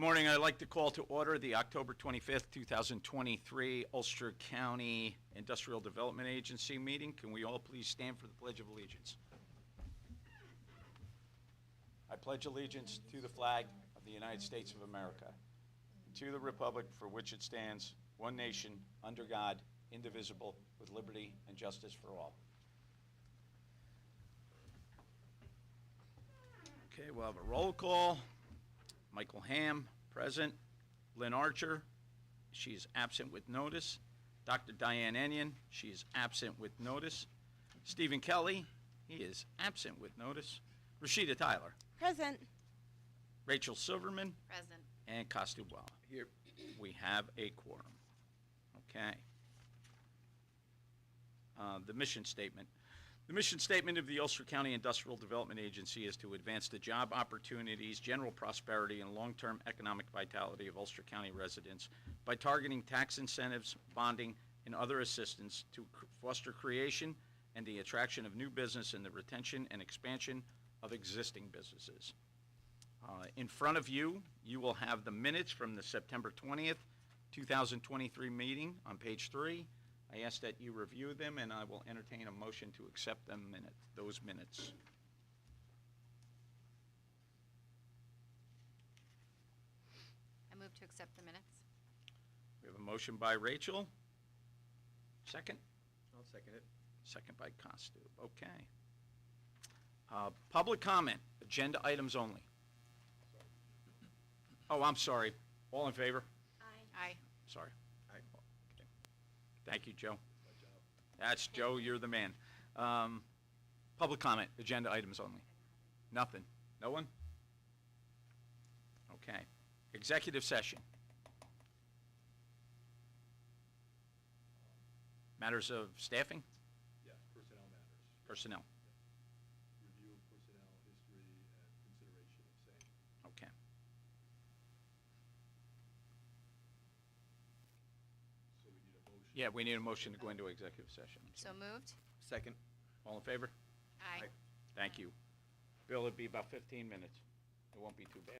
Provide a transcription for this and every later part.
morning. I'd like to call to order the October 25th, 2023 Ulster County Industrial Development Agency meeting. Can we all please stand for the Pledge of Allegiance? I pledge allegiance to the flag of the United States of America, and to the republic for which it stands, one nation, under God, indivisible, with liberty and justice for all. Okay, we'll have a roll call. Michael Ham, present. Lynn Archer, she is absent with notice. Dr. Diane Enyon, she is absent with notice. Stephen Kelly, he is absent with notice. Rashida Tyler. Present. Rachel Silverman. Present. And Costa-Walla. Here. We have a quorum. Okay. The mission statement. The mission statement of the Ulster County Industrial Development Agency is to advance the job opportunities, general prosperity, and long-term economic vitality of Ulster County residents by targeting tax incentives, bonding, and other assistance to foster creation and the attraction of new business and the retention and expansion of existing businesses. In front of you, you will have the minutes from the September 20th, 2023 meeting on page 3. I ask that you review them, and I will entertain a motion to accept those minutes. I move to accept the minutes. We have a motion by Rachel. Second? I'll second it. Second by Costu. Okay. Public comment, agenda items only. Oh, I'm sorry. All in favor? Aye. Sorry. Aye. Okay. Thank you, Joe. That's my job. That's Joe, you're the man. Public comment, agenda items only. Nothing. No one? Okay. Executive session. Matters of staffing? Yeah, personnel matters. Personnel. Review of personnel history and consideration of same. Okay. So we need a motion. Yeah, we need a motion to go into executive session. So moved. Second. All in favor? Aye. Thank you. Bill, it'll be about 15 minutes. It won't be too bad.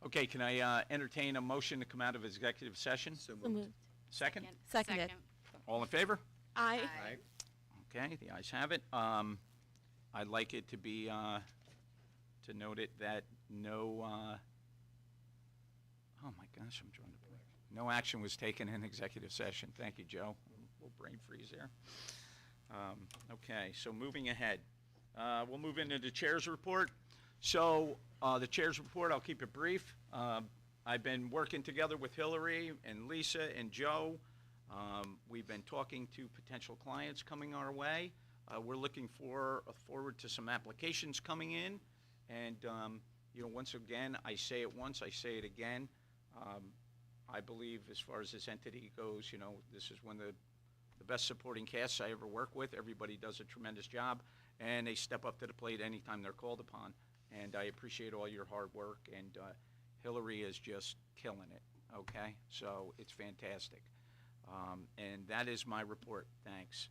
Okay, can I entertain a motion to come out of executive session? So So moved. Second? Seconded. All in favor? Aye. Aye. Okay, the ayes have it. I'd like it to be, to note it that no, oh my gosh, I'm drawing a blank. No action was taken in executive session. Thank you, Joe. A little brain freeze there. Okay, so moving ahead. We'll move into the chair's report. So the chair's report, I'll keep it brief. I've been working together with Hillary and Lisa and Joe. We've been talking to potential clients coming our way. We're looking forward to some applications coming in. And, once again, I say it once, I say it again. I believe as far as this entity goes, this is one of the best supporting casts I ever work with. Everybody does a tremendous job, and they step up to the plate anytime they're called upon. And I appreciate all your hard work, and Hillary is just killing it, okay? So it's fantastic. And that is my report. Thanks.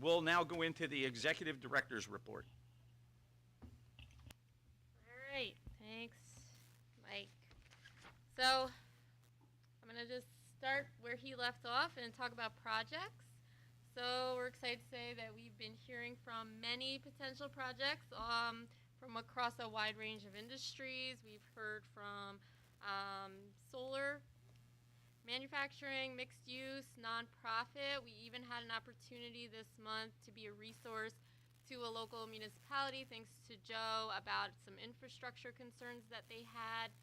We'll now go into the executive director's report. All right, thanks, Mike. So I'm going to just start where he left off and talk about projects. So we're excited to say that we've been hearing from many potential projects from across a wide range of industries. We've heard from solar, manufacturing, mixed use, nonprofit. We even had an opportunity this month to be a resource to a local municipality, thanks to Joe, about some infrastructure concerns that they had.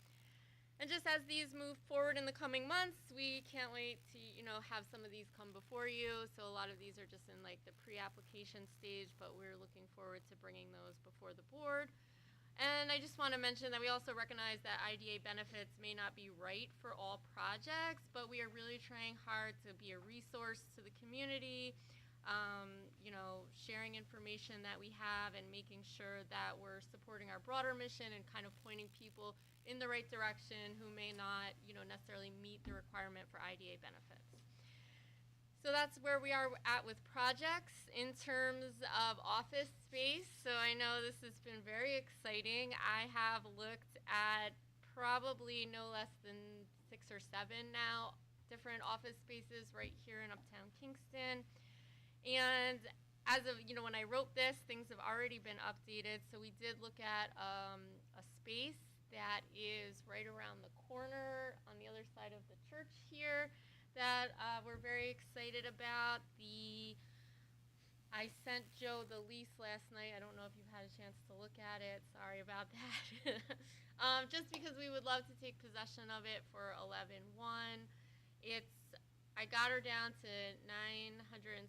And just as these move forward in the coming months, we can't wait to, have some of these come before you. So a lot of these are just in like the pre-application stage, but we're looking forward to bringing those before the board. And I just want to mention that we also recognize that IDA benefits may not be right for all projects, but we are really trying hard to be a resource to the community, sharing information that we have and making sure that we're supporting our broader mission and kind of pointing people in the right direction who may not, necessarily meet the requirement for IDA benefits. So that's where we are at with projects. In terms of office space, so I know this has been very exciting. I have looked at probably no less than 6 or 7 now different office spaces right here in Uptown Kingston. And as of, when I wrote this, things have already been updated. So we did look at a space that is right around the corner on the other side of the church here that we're very excited about. I sent Joe the lease last night. I don't know if you've had a chance to look at it. Sorry about that. Just because we would love to take possession of it for 11/1. I got her down to $975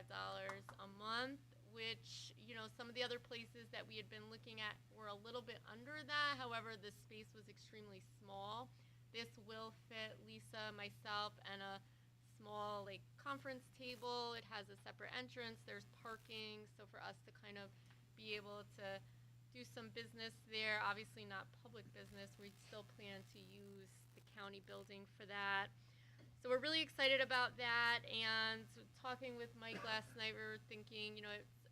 a month, which, some of the other places that we had been looking at were a little bit under that. However, the space was extremely small. This will fit Lisa, myself, and a small conference table. It has a separate entrance. There's parking, so for us to kind of be able to do some business there, obviously not public business. We still plan to use the county building for that. So we're really excited about that, and talking with Mike last night, we were thinking,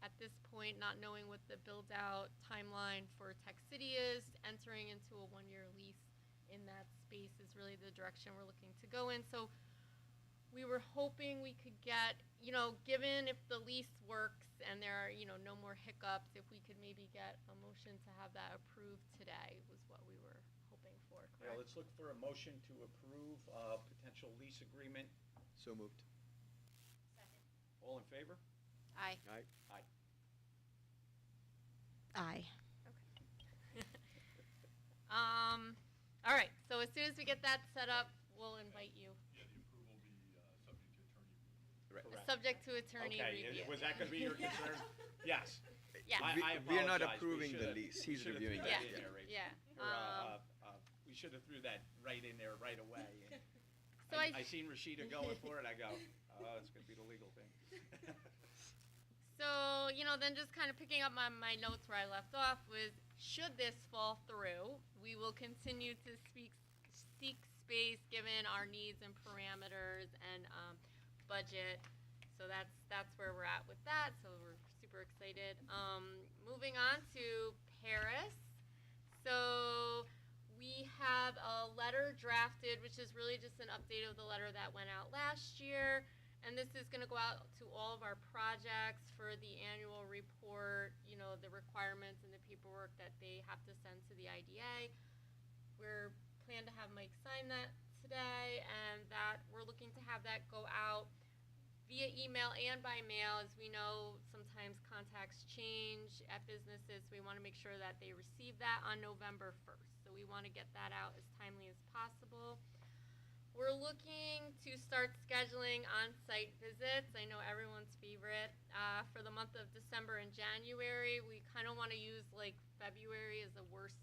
at this point, not knowing what the build-out timeline for Tech City is, entering into a 1-year lease in that space is really the direction we're looking to go in. So we were hoping we could get, given if the lease works and there are, no more hiccups, if we could maybe get a motion to have that approved today was what we were hoping for, Yeah, correct? let's look for a motion to approve a potential lease agreement. So moved. Second. All in favor? Aye. Aye. Aye. Aye. All right, so as soon as we get that set up, we'll invite you. Yeah, the approval will be Subject subject to attorney review. to attorney Okay, review. was that going to be your concern? Yes. Yeah. I We are not apologize. We approving the should've- lease. we He's should've reviewing threw Yeah. that in there, Rachel. Yeah. Or, we should have threw that right in there right away. And So I seen Rashida going for it. I go, oh, it's going to be the legal thing. So, then just kind of picking up my notes where I left off was, should this fall through, we will continue to seek space given our needs and parameters and budget. So that's where we're at with that. So we're super excited. Moving on to Paris. So We have a letter drafted, which is really just an update of the letter that went out last year. And this is going to go out to all of our projects for the annual report, you know, the requirements and the paperwork that they have to send to the IDA. We're plan to have Mike sign that today, and that we're looking to have that go out via email and by mail. As we know, sometimes contacts change at businesses, so we want to make sure that they receive that on November 1st. So we want to get that out as timely as possible. We're looking to start scheduling on-site visits. I know everyone's favorite. For the month of December and January, we kind of want to use like February as a worst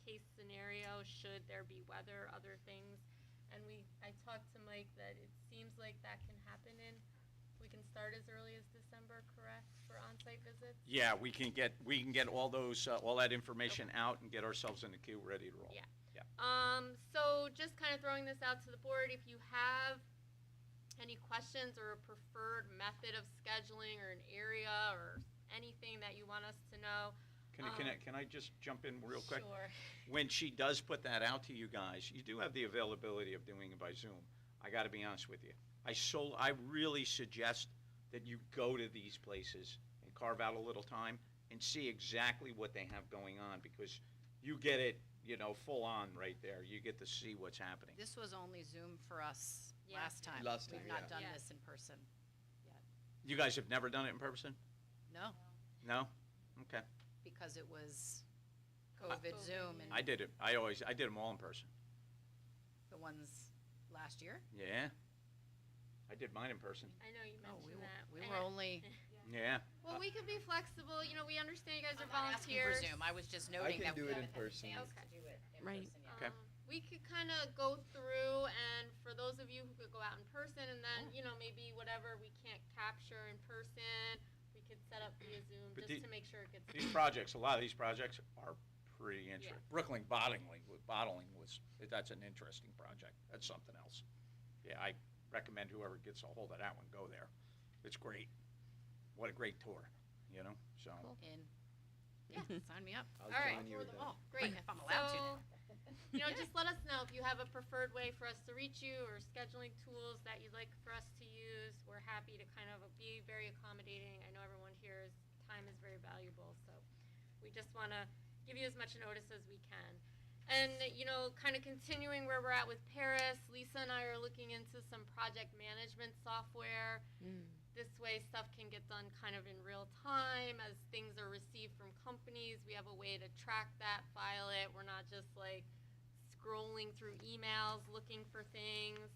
case scenario should there be weather, other things. And I talked to Mike that it seems like that can happen we can start as early as December, correct, for on-site visits? Yeah, we can get all those, all that information out and get ourselves in the queue ready to roll. Yeah. Yeah. So just kind of throwing this out to the board, if you have any questions or a preferred method of scheduling or an area or anything that you want us to know. Can I just jump in real quick? Sure. When she does put that out to you guys, you do have the availability of doing it by Zoom. I got to be honest with you. I really suggest that you go to these places and carve out a little time and see exactly what they have going on, because you get it, you know, full on right there. You get to see what's happening. This was only Zoom for us Yeah. last time. Last time, We've not yeah. done Yeah. this in person yet. You guys have never done it in person? No, No? Okay. because it was COVID COVID, Zoom yeah. and I did it. I did them all in person. the ones last year. Yeah. I did mine in person. I know you Oh, mentioned that. we were only. Yeah. Well, we could be flexible. You know, we understand you guys are I'm not asking for volunteers. Zoom. I was just I noting can that do we it in haven't had a person. chance Okay. to do it in Right. person yet. Okay. We could kind of go through, and for those of you who could go out in person, and then, you know, maybe whatever we can't capture in person, we could set up via Zoom But just to make sure it gets. These projects, a lot of these projects are pretty interesting. Yeah. Brooklyn bottling was, that's an interesting project. That's something else. Yeah, I recommend whoever gets a hold of that one, go there. It's great. What a great tour, you know, so. In. Yeah, sign me up. I'll All right. join you with that. Oh, Great. if I'm allowed to So, now. you know, just let us know if you have a preferred way for us to reach you or scheduling tools that you'd like for us to use. We're happy to kind of be very accommodating. I know everyone here time is very valuable, so we just want to give you as much notice as we can. And, you know, kind of continuing where we're at with Paris, Lisa and I are looking into some project management software. This way stuff can get done kind of in real time as things are received from companies. We have a way to track that, file it. We're not just like scrolling through emails looking for things.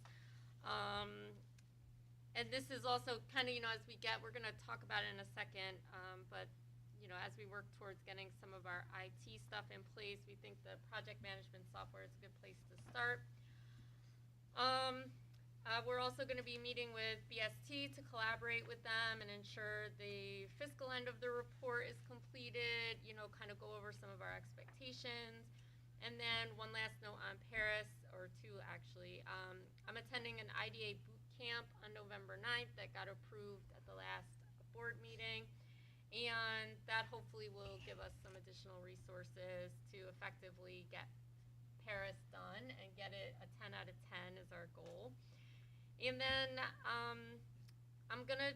And this is also kind of, you know, as we get, we're going to talk about it in a second, but you know, as we work towards getting some of our IT stuff in place, we think the project management software is a good place to start. We're also going to be meeting with BST to collaborate with them and ensure the fiscal end of the report is completed, you know, kind of go over some of our expectations. And then one last note on Paris, or two actually. I'm attending an IDA boot camp on November 9th that got approved at the last board meeting. And that hopefully will give us some additional resources to effectively get Paris done and get it a 10 out of 10 is our goal. And then I'm going to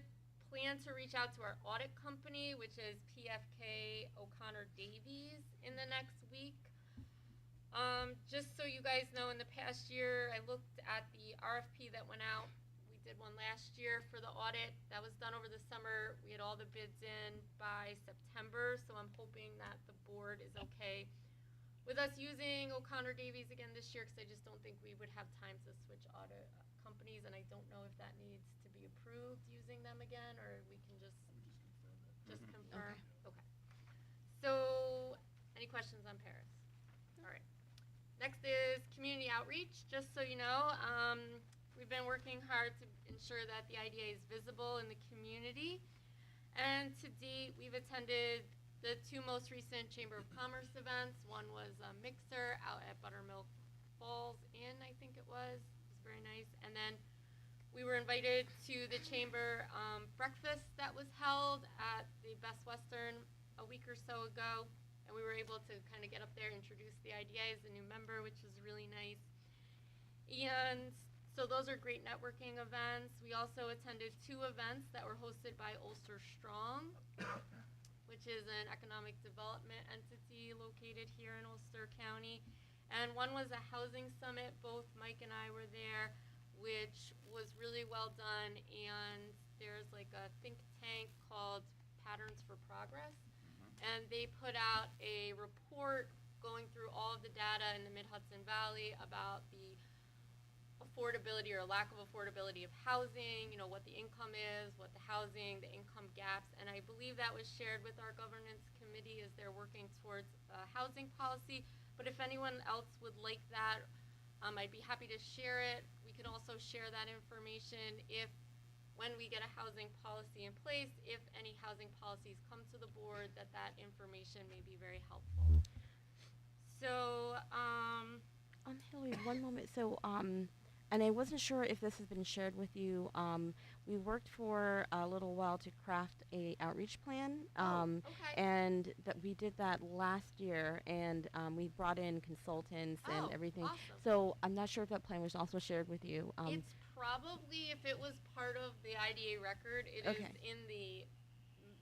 plan to reach out to our audit company, which is PFK O'Connor Davies, in the next week. Just so you guys know, in the past year, I looked at the RFP that went out. We did one last year for the audit. That was done over the summer. We had all the bids in by September, so I'm hoping that the board is okay with us using O'Connor Davies again this year, because I just don't think we would have time to switch audit companies, and I don't know if that needs to be approved using them again, or we can just confirm. Okay. So, any questions on Paris? All right. Next is community outreach. Just so you know, we've been working hard to ensure that the IDA is visible in the community. And to date, we've attended the two most recent Chamber of Commerce events. One was a mixer out at Buttermilk Falls Inn, I think it was. It was very nice. And then we were invited to the Chamber breakfast that was held at the Best Western a week or so ago. and we were able to kind of get up there, introduce the IDA as a new member, which was really nice. And so those are great networking events. We also attended 2 events that were hosted by Ulster Strong, which is an economic development entity located here in Ulster County. And one was a housing summit. Both Mike and I were there, which was really well done. And there's like a think tank called Patterns for Progress. And they put out a report going through all of the data in the Mid-Hudson Valley about the affordability or lack of affordability of housing, you know, what the income is, what the housing, the income gaps, and I believe that was shared with our governance committee as they're working towards a housing policy. But if anyone else would like that, I'd be happy to share it. We could also share that information if, when we get a housing policy in place, if any housing policies come to the board, that information may be very helpful. So, Hillary, one moment. So, and I wasn't sure if this has been shared with you. We worked for a little while to craft a outreach plan. okay. And that we did that last year, and we brought in consultants and everything. Awesome. So I'm not sure if that plan was also shared with you. It's probably, if it was part of the IDA record, it is Okay. in the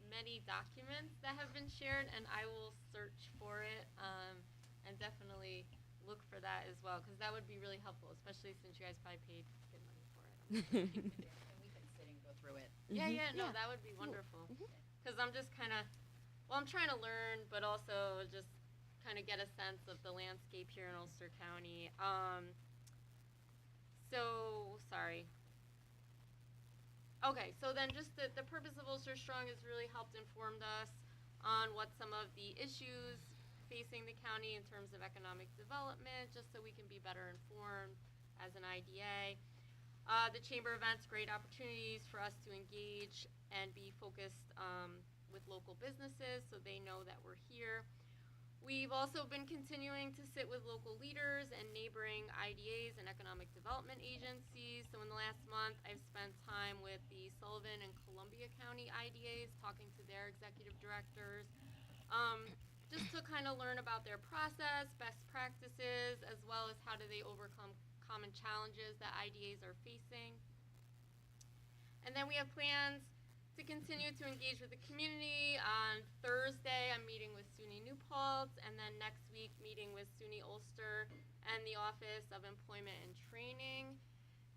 many documents that have been shared, and I will search for it and definitely look for that as well, because that would be really helpful, especially since you guys probably paid good money for it. And we can sit and go through it. Yeah, no, Yeah. that would be wonderful. Mhm. Because I'm just kind of, well, I'm trying to learn, but also just kind of get a sense of the landscape here in Ulster County. Sorry. Okay, so then just the purpose of Ulster Strong has really helped informed us on what some of the issues facing the county in terms of economic development, just so we can be better informed as an IDA. The chamber events, great opportunities for us to engage and be focused with local businesses so they know that we're here. We've also been continuing to sit with local leaders and neighboring IDAs and economic development agencies. So in the last month, I've spent time with the Sullivan and Columbia County IDAs, talking to their executive directors, just to kind of learn about their process, best practices, as well as how do they overcome common challenges that IDAs are facing. And then we have plans to continue to engage with the community. On Thursday, I'm meeting with SUNY New Paltz, and then next week meeting with SUNY Ulster and the Office of Employment and Training,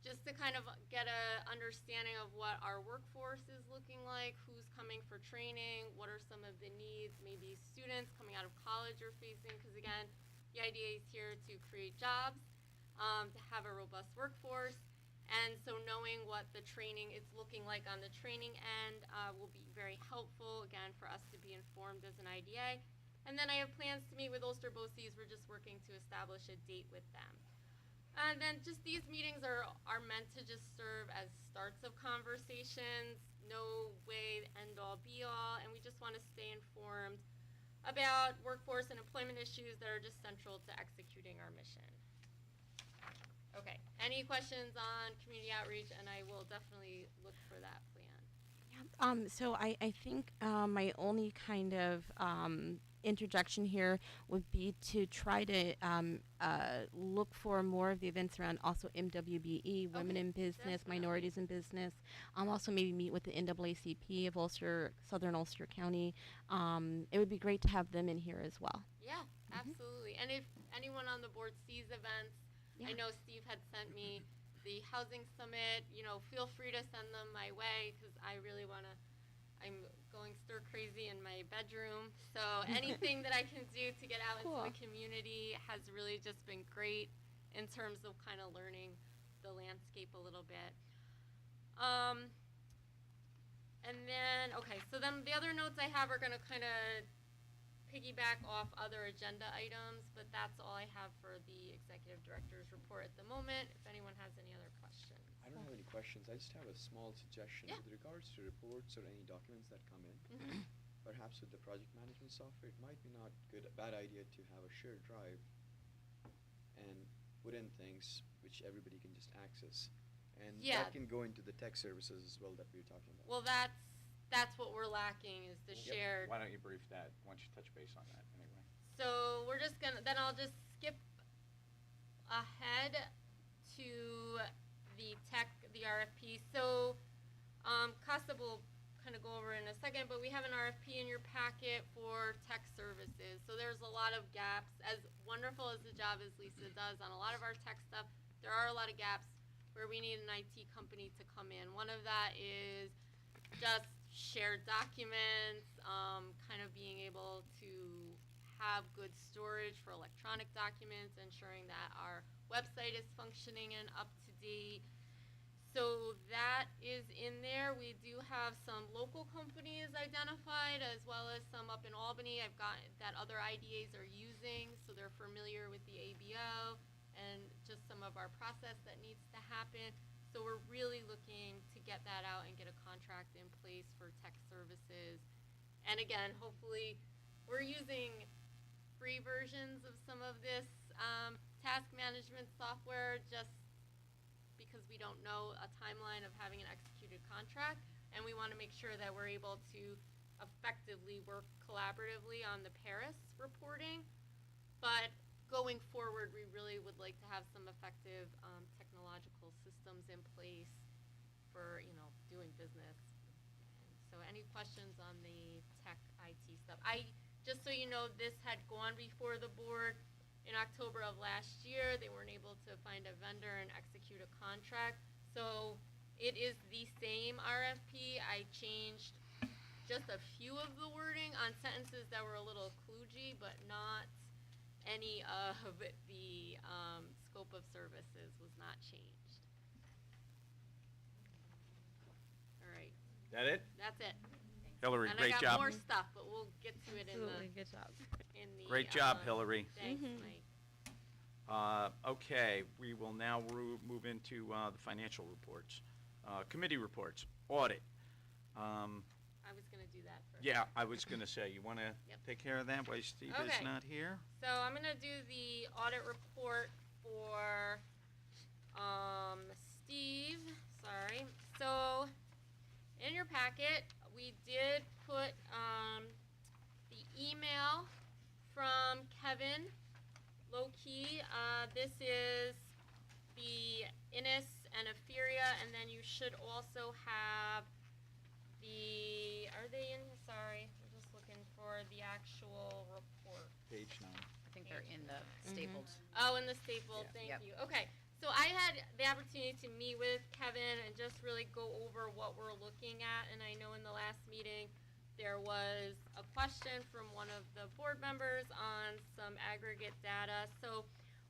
just to kind of get a understanding of what our workforce is looking like, who's coming for training, what are some of the needs maybe students coming out of college are facing, because again, the IDA is here to create jobs, to have a robust workforce. And so knowing what the training is looking like on the training end will be very helpful, again, for us to be informed as an IDA. And then I have plans to meet with Ulster BOCES. We're just working to establish a date with them. And then just these meetings are meant to just serve as starts of conversations, no way end all be all, and we just want to stay informed about workforce and employment issues that are just central to executing our mission. Okay, any questions on community outreach, and I will definitely look for that plan. So I think my only kind of interjection here would be to try to look for more of the events around also MWBE, Women Okay, in Business, definitely. Minorities in Business. Also maybe meet with the NAACP of Ulster, Southern Ulster County. It would be great to have them in here as well. Yeah, absolutely. And if anyone on the board sees events, I Yeah. know Steve had sent me the housing summit, feel free to send them my way, because I really want to, I'm going stir crazy in my bedroom. So anything that I can do to get out Cool. into the community has really just been great in terms of kind of learning the landscape a little bit. And then, okay, so then the other notes I have are going to kind of piggyback off other agenda items, but that's all I have for the executive director's report at the moment. If anyone has any other questions. I don't have any questions. I just have a small suggestion Yeah. with regards to reports or any documents that come in. Mhm. Perhaps with the project management software, it might be not bad idea to have a shared drive and put in things which everybody can just access, and Yeah. that can go into the tech services as well that we were talking about. Well, that's what we're lacking is the Yep. shared. Why don't you brief that, why don't you touch base on that anyway? So we're just gonna, then I'll just skip ahead to the RFP. So, Costa will kind of go over in a second, but we have an RFP in your packet for tech services. So there's a lot of gaps. As wonderful as the job as Lisa does on a lot of our tech stuff, there are a lot of gaps where we need an IT company to come in. One of that is just shared documents, kind of being able to have good storage for electronic documents, ensuring that our website is functioning and up to date. So that is in there. We do have some local companies identified, as well as some up in Albany. I've got that other IDAs are using, so they're familiar with the ABO and just some of our process that needs to happen. So we're really looking to get that out and get a contract in place for tech services. And again, hopefully we're using free versions of some of this task management software just because we don't know a timeline of having an executed contract, and we want to make sure that we're able to effectively work collaboratively on the Paris reporting. But going forward, we really would like to have some effective technological systems in place for, doing business. And so any questions on the tech IT stuff? Just so you know, this had gone before the board in October of last year. They weren't able to find a vendor and execute a contract. So it is the same RFP. I changed just a few of the wording on sentences that were a little kludgy, but not any of the scope of services was not changed. All right. That it? That's it. Hillary, And great I got job. more stuff, but we'll get to it Absolutely, good job. in the Great job, Hillary. Thanks, Mhm. Mike. Okay, we will now move into the financial reports. Committee reports, audit. I was gonna do that first. Yeah, I was going to say, you want to Yep. take care of that while Steve is Okay. not here? So I'm gonna do the audit report for Steve. Sorry. So in your packet, we did put the email from Kevin Low-Key. This is the Innis and Euphoria, and then you should also have are they in? Sorry, we're just looking for the actual report. Page 9. I think they're in the stapled. Oh, in the staple, Yeah. thank Yep. you. Okay, so I had the opportunity to meet with Kevin and just really go over what we're looking at, and I know in the last meeting there was a question from one of the board members on some aggregate data. So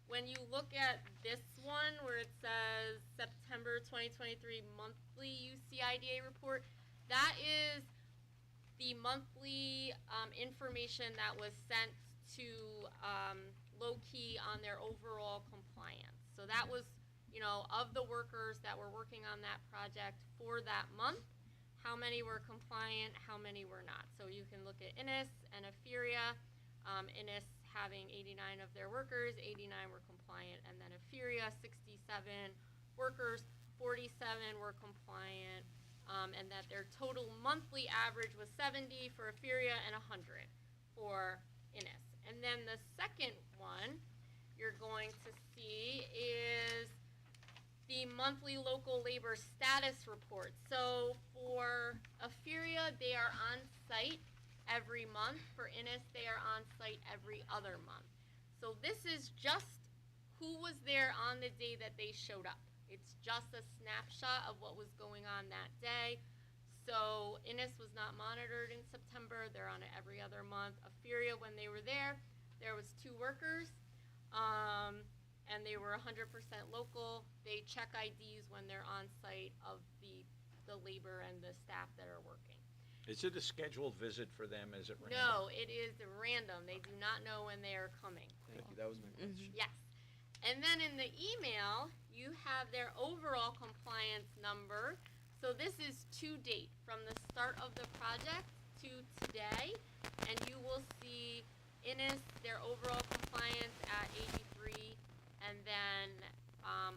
when you look at this one where it says September 2023 monthly UCIDA report, that is the monthly information that was sent to Low-Key on their overall compliance. So that was, of the workers that were working on that project for that month, how many were compliant, how many were not. So you can look at Innis and Euphoria. Innis having 89 of their workers, 89 were compliant, and then Euphoria, 67 workers, 47 were compliant. And that their total monthly average was 70 for Euphoria and 100 for Innis. And then the second one you're going to see is the monthly local labor status report. So for Euphoria, they are on site every month. For Innis, they are on site every other month. So this is just who was there on the day that they showed up. It's just a snapshot of what was going on that day. So Innis was not monitored in September. They're on it every other month. Euphoria, when they were there was 2 workers, and they were 100% local. They check IDs when they're on site of the labor and the staff that are working. Is it a scheduled visit for them? Is it random? No, it is random. They do not know when they are coming. Thank you, that was my question. Yes. And then in the email, you have their overall compliance number. So this is to date, from the start of the project to today. And you will see Innis, their overall compliance at 83, and then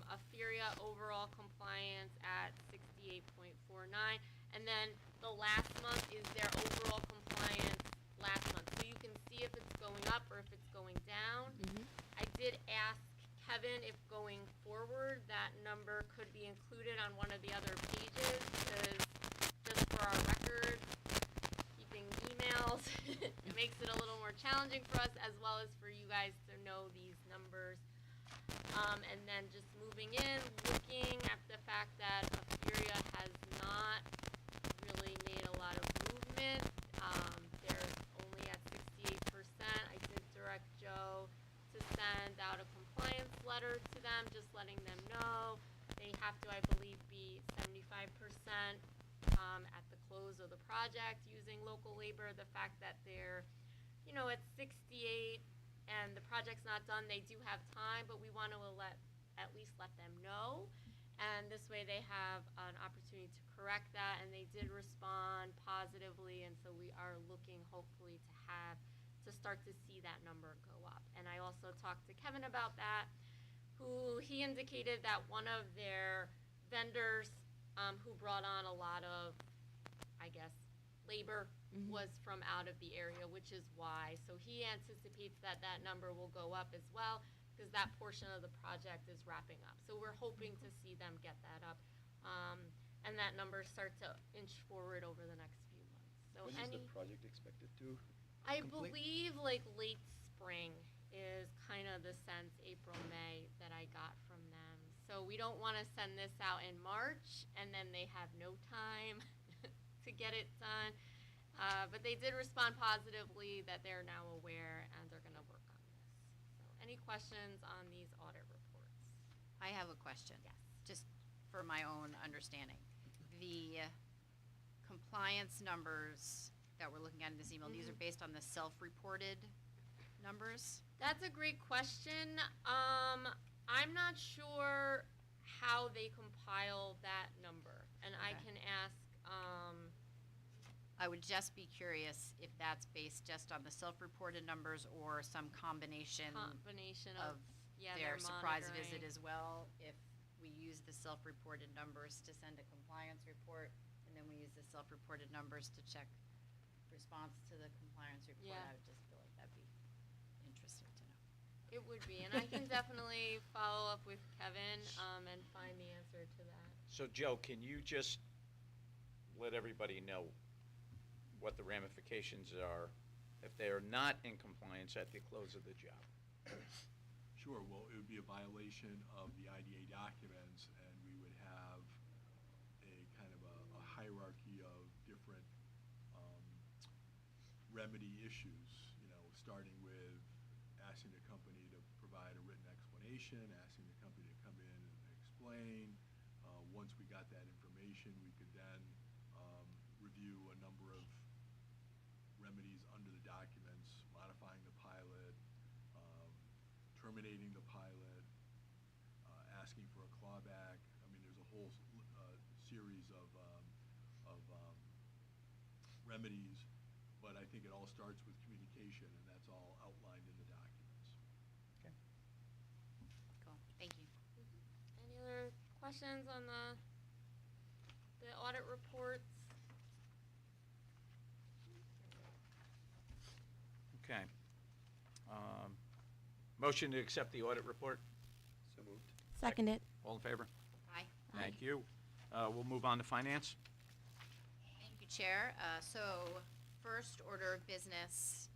Euphoria overall compliance at 68.49. And then the last month is their overall compliance last month. So you can see see if it's going up or if it's going down. Mhm. I did ask Kevin if going forward that number could be included on one of the other pages, because just for our record, keeping emails, it makes it a little more challenging for us as well as for you guys to know these numbers. And then just moving in, looking at the fact that Aferia has not really made a lot of movement. They're only at 68%. I did direct Joe to send out a compliance letter to them, just letting them know they have to, I believe, be 75% at the close of the project using local labor. The fact that they're, at 68 and the project's not done, they do have time, but we want to at least let them know. And this way they have an opportunity to correct that, and they did respond positively, and so we are looking hopefully to start to see that number go up. And I also talked to Kevin about that, who he indicated that one of their vendors who brought on a lot of, I guess, labor was from out of the area, which is why. So he anticipates that that number will go up as well, because that portion of the project is wrapping up. So we're hoping to see them get that up, and that number start to inch forward over the next few months. So When is the project expected to I complete? believe like late spring is kind of the sense, April, May, that I got from them. So we don't want to send this out in March and then they have no time to get it done. But they did respond positively that they're now aware and they're going to work on this. So any questions on these audit reports? I have a question. Yes. Just for my own understanding. The compliance numbers that we're looking at in this email, these are based on the self-reported numbers? That's a great question. I'm not sure how they compile that number, and I Okay. can ask. I would just be curious if that's based just on the self-reported numbers or some combination of their their surprise monitoring. visit as well. If we use the self-reported numbers to send a compliance report, and then we use the self-reported numbers to check response to the compliance report, Yeah. I would just feel like that'd be interesting to know. It would be, and I can definitely follow up with Kevin and find the answer to that. So Joe, can you just let everybody know what the ramifications are if they are not in compliance at the close of the job? Sure, well, it would be a violation of the IDA documents, and we would have a kind of a hierarchy of different remedy issues, starting with asking the company to provide a written explanation, asking the company to come in and explain. Once we got that information, we could then review a number of remedies under the documents, modifying the pilot, terminating the pilot, asking for a clawback. I mean, there's a whole series of remedies, but I think it all starts with communication, and that's all outlined in the documents. Okay. Cool, thank you. Any other questions on the audit reports? Okay. Motion to accept the audit report. So moved. Second it. All in favor? Aye. Thank you. We'll move on to finance. Thank you, Chair. So, first order of business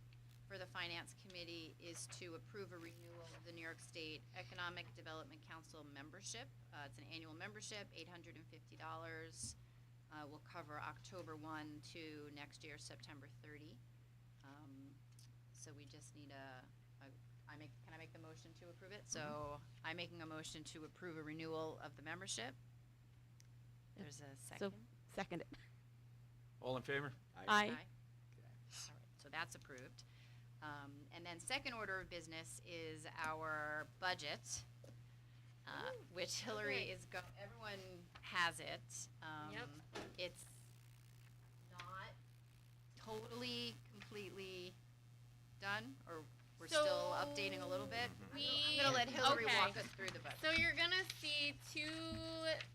for the Finance Committee is to approve a renewal of the New York State Economic Development Council membership. It's an annual membership, $850. Will cover October 1 to next year, September 30. So we just need can I make the motion to approve it? So I'm making a motion to approve a renewal of the membership. There's a second. So, second it. All in favor? Aye. All right, so that's approved. And then second order of business is our budget, which Hillary great. is everyone has it. Yep. It's not totally, completely done, or we're still updating a little bit. I'm gonna let Hillary walk us through the budget. So you're gonna see two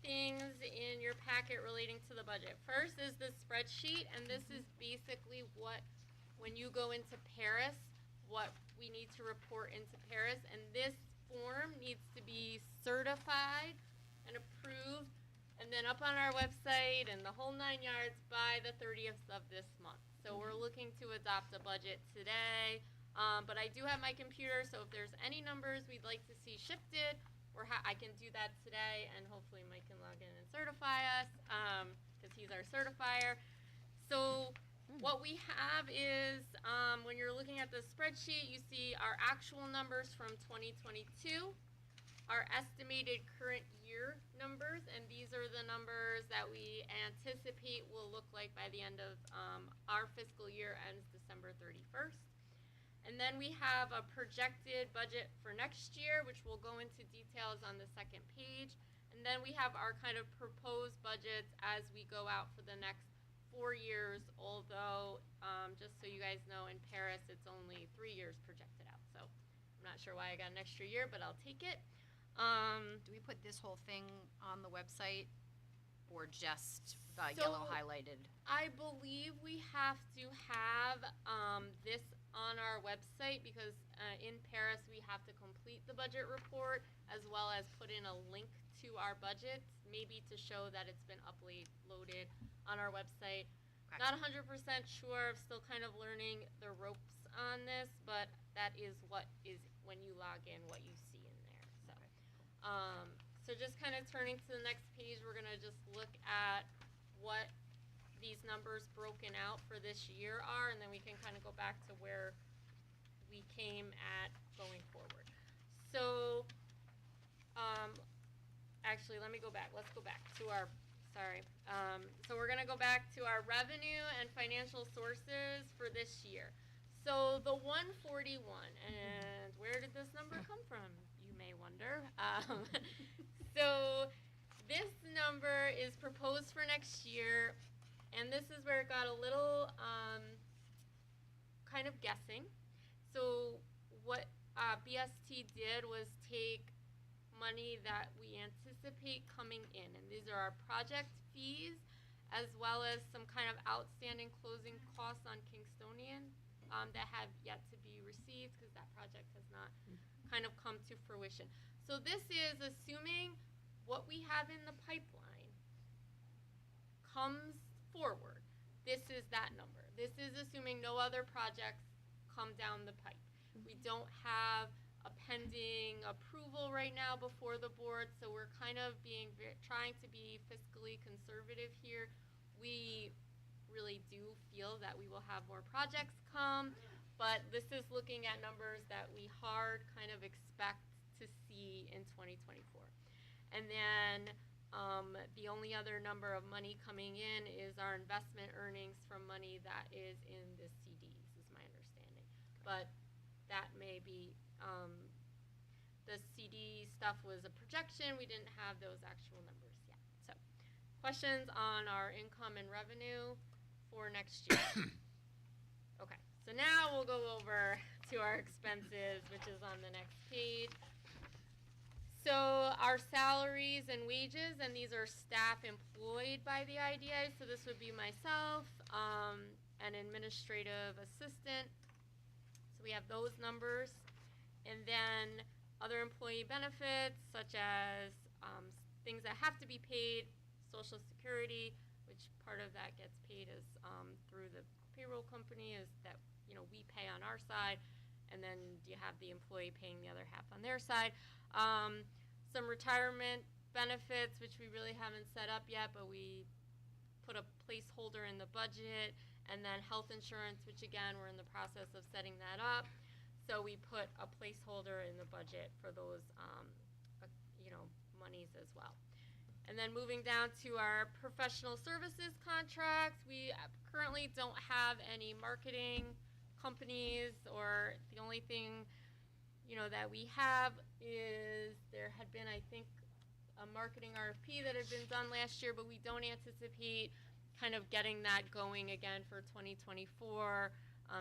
things in your packet relating to the budget. First is the spreadsheet, and this is basically when you go into Paris, what we need to report into Paris, and this form needs to be certified and approved and then up on our website and the whole 9 yards by the 30th of this month. So we're looking to adopt a budget today, but I do have my computer, so if there's any numbers we'd like to see shifted, I can do that today, and hopefully Mike can log in and certify us, because he's our certifier. So what we have is, when you're looking at the spreadsheet, you see our actual numbers from 2022, our estimated current year numbers, and these are the numbers that we anticipate will look like by the end of our fiscal year ends December 31st. And then we have a projected budget for next year, which we'll go into details on the second page. And then we have our kind of proposed budgets as we go out for the next 4 years, although just so you guys know, in Paris it's only 3 years projected out. So I'm not sure why I got an extra year, but I'll take it. Do we put this whole thing on the website or just the yellow highlighted? I believe we have to have this on our website because in Paris we have to complete the budget report as well as put in a link to our budget, maybe to show that it's been uploaded on our website. Okay. Not 100% sure, I'm still kind of learning the ropes on this, but that is what is, when you log in, what you see in there. So just kind of turning to the next page, we're going to just look at what these numbers broken out for this year are, and then we can kind of go back to where we came at going forward. So, actually, let me go back. Let's go back to our, so we're going to go back to our revenue and financial sources for this year. So the 141, and where did this number come from, you may wonder. So this number is proposed for next year. And this is where it got a little kind of guessing. So what BST did was take money that we anticipate coming in. And these are our project fees as well as some kind of outstanding closing costs on Kingstonian that have yet to be received because that project has not kind of come to fruition. So this is assuming what we have in the pipeline comes forward. This is that number. This is assuming no other projects come down the pipe. We don't have a pending approval right now before the board, so we're kind of trying to be fiscally conservative here. We really do feel that we will have more projects come, but this is looking at numbers that we hard kind of expect to see in 2024. And then the only other number of money coming in is our investment earnings from money that is in the CDs, is my understanding. But that may be, the CD stuff was a projection. We didn't have those actual numbers yet. So, questions on our income and revenue for next year? Okay, so now we'll go over to our expenses, which is on the next page. So our salaries and wages, and these are staff employed by the IDA, so this would be myself, an administrative assistant. So we have those numbers. And then other employee benefits, such as things that have to be paid, Social Security, which part of that gets paid is through the payroll company, is that, you know, we pay on our side, and then you have the employee paying the other half on their side. Some retirement benefits, which we really haven't set up yet, but we put a placeholder in the budget, and then health insurance, which again, we're in the process of setting that up. So we put a placeholder in the budget for those, monies as well. And then moving down to our professional services contracts, we currently don't have any marketing companies, or the only thing, that we have is there had been, I think, a marketing RFP that had been done last year, but we don't anticipate kind of getting that going again for 2024,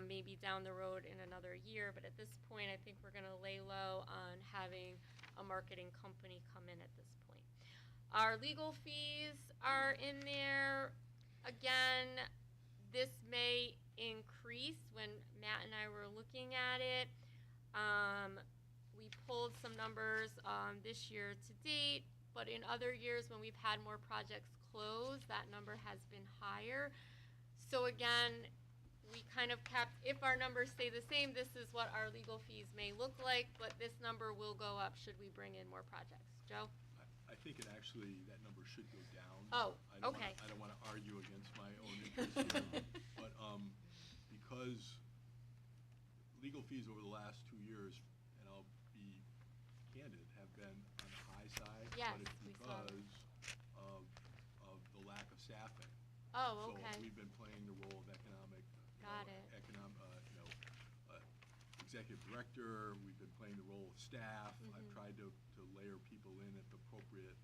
maybe down the road in another year. But at this point, I think we're going to lay low on having a marketing company come in at this point. Our legal fees are in there. Again, this may increased when Matt and I were looking at it. We pulled some numbers this year to date, but in other years when we've had more projects close, that number has been higher. So again, we kind of kept, if our numbers stay the same, this is what our legal fees may look like, but this number will go up should we bring in more projects. Joe? I think it actually, that number should go down. Oh, I don't okay. I don't want to argue against my own interest here, but because legal fees over the last 2 years, and I'll be candid, have been on the high side. Yes, but it's we saw that. because of the lack of staffing. Oh, So okay. we've been playing the role of economic, Got it. executive director. We've been playing the role of staff. I've Mhm. tried to layer people in at the appropriate,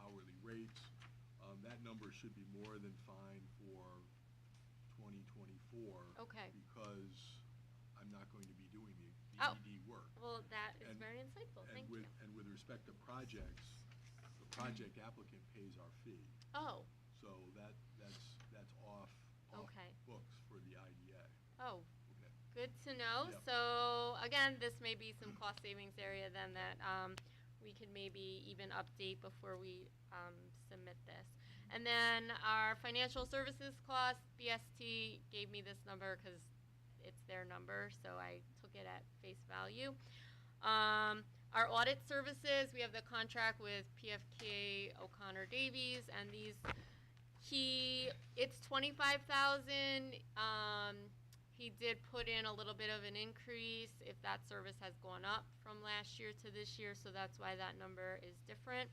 hourly rates. That number should be more than fine for 2024. Okay. Because I'm not going to be doing the Oh. ED work. Well, that is And- very insightful. Thank you. And with respect to projects, the project applicant pays our fee. Oh, So that's off Okay. books for the IDA. oh, Okay. good to know. Yep. So again, this may be some cost savings area then that we could maybe even update before we submit this. And then our financial services cost, BST gave me this number because it's their number, so I took it at face value. Our audit services, we have the contract with PFK O'Connor Davies, and it's 25,000. He did put in a little bit of an increase if that service has gone up from last year to this year, so that's why that number is different.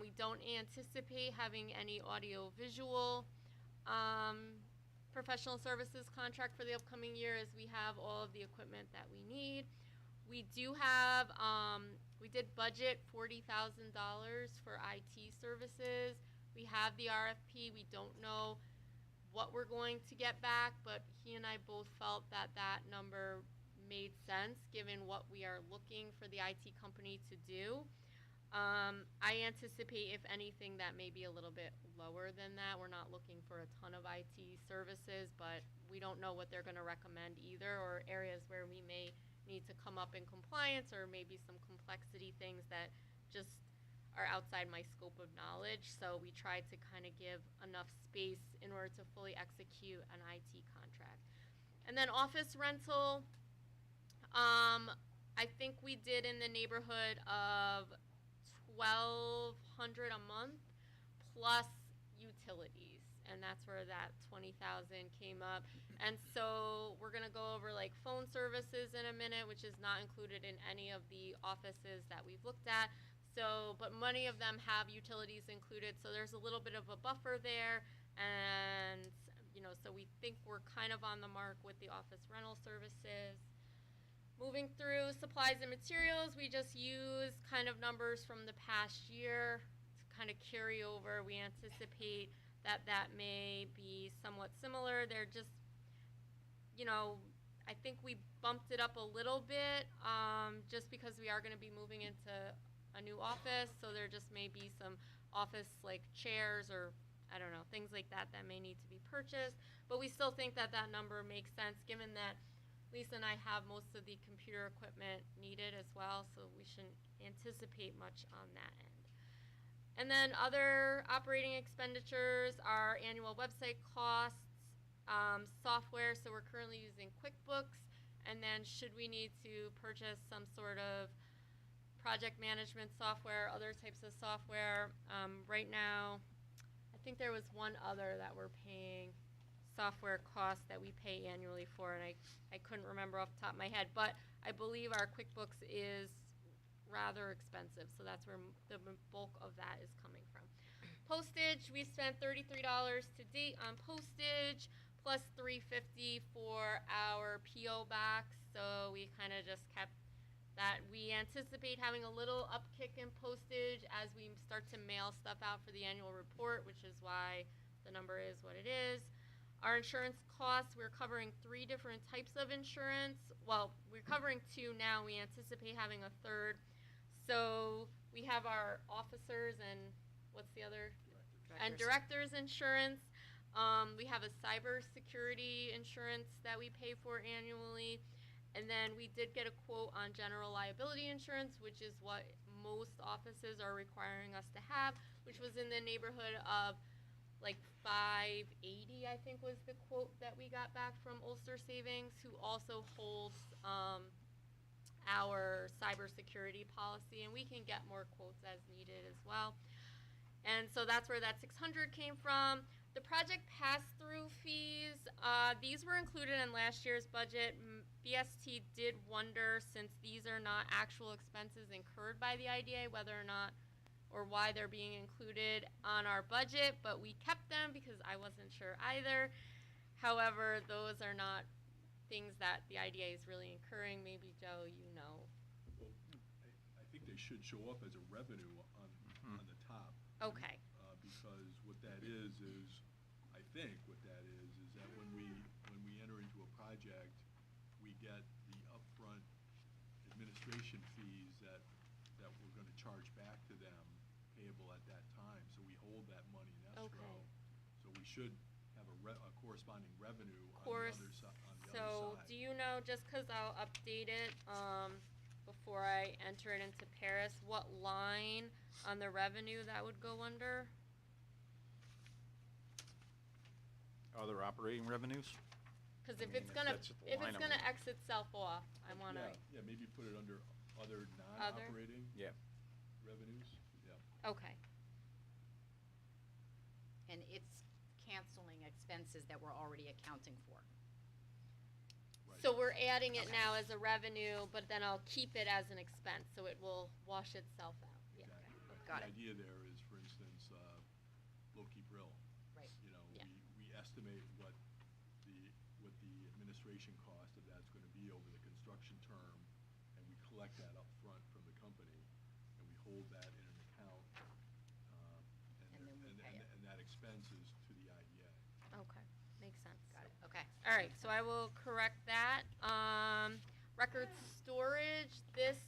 We don't anticipate having any audio-visual professional services contract for the upcoming year, as we have all of the equipment that we need. We do have, we did budget $40,000 for IT services. We have the RFP. We don't know what we're going to get back, but he and I both felt that that number made sense given what we are looking for the IT company to do. I anticipate, if anything, that may be a little bit lower than that. We're not looking for a ton of IT services, but we don't know what they're going to recommend either, or areas where we may need to come up in compliance, or maybe some complexity things that just are outside my scope of knowledge. So we tried to kind of give enough space in order to fully execute an IT contract. And then office rental, I think we did in the neighborhood of $1,200 a month plus utilities, and that's where that 20,000 came up. And so we're gonna go over like phone services in a minute, which is not included in any of the offices that we've looked at. So, but many of them have utilities included, so there's a little bit of a buffer there, and so we think we're kind of on the mark with the office rental services. Moving through supplies and materials, we just use kind of numbers from the past year to kind of carry over. We anticipate that may be somewhat similar. They're just, I think we bumped it up a little bit just because we are going to be moving into a new office, so there just may be some office like chairs or I don't know, things like that may need to be purchased, but we still think that that number makes sense given that Lisa and I have most of the computer equipment needed as well, so we shouldn't anticipate much on that end. And then other operating expenditures are annual website costs, software, so we're currently using QuickBooks, and then should we need to purchase some sort of project management software, other types of software. Right now, I think there was one other that we're paying software costs that we pay annually for, and I couldn't remember off the top of my head, but I believe our QuickBooks is rather expensive, so that's where the bulk of that is coming from. Postage, we spent $33 to date on postage, plus $350 for our PO box, so we kind of just kept that. We anticipate having a little upkick in postage as we start to mail stuff out for the annual report, which is why the number is what it is. Our insurance costs, we're covering 3 different types of insurance. Well, we're covering 2 now. We anticipate having a 3rd. So we have our officers and what's the other? And directors insurance. We have a cybersecurity insurance that we pay for annually. And then we did get a quote on general liability insurance, which is what most offices are requiring us to have, which was in the neighborhood of like 580, I think was the quote that we got back from Ulster Savings, who also holds our cybersecurity policy, and we can get more quotes as needed as well. And so that's where that 600 came from. The project pass-through fees, these were included in last year's budget. BST did wonder, since these are not actual expenses incurred by the IDA, whether or not or why they're being included on our budget, but we kept them because I wasn't sure either. However, those are not things that the IDA is really incurring. Maybe, Joe, you know. Well, I think they should show up as a revenue on the top. Okay. Because what that is I think what that is that when we enter into a project, we get the upfront administration fees that we're going to charge back to them payable at that time. So we hold that money in escrow. Okay. So we should have a corresponding revenue Course. on the other side. So, do you know, just because I'll update it before I enter it into Paris, what line on the revenue that would go under? Other operating revenues? Because I if mean, it's if gonna that's the line I'm in. X itself off, I want to. Yeah, maybe put it under other non-operating Yeah. revenues. Yeah. Okay. And it's canceling expenses that we're already accounting for. Right. So we're adding it Okay. now as a revenue, but then I'll keep it as an expense, so it will wash itself out. Yeah. Exactly. Got The it. idea there is, for instance, Loki Brill. Right. You know, Yeah. we estimate what the administration cost of that's going to be over the construction term, and we collect that up front from the company, and we hold that in an account, And then we pay it. and that expense is to the IDA. Okay, makes sense. Got it, okay. All right, so I will correct that. Record storage, this,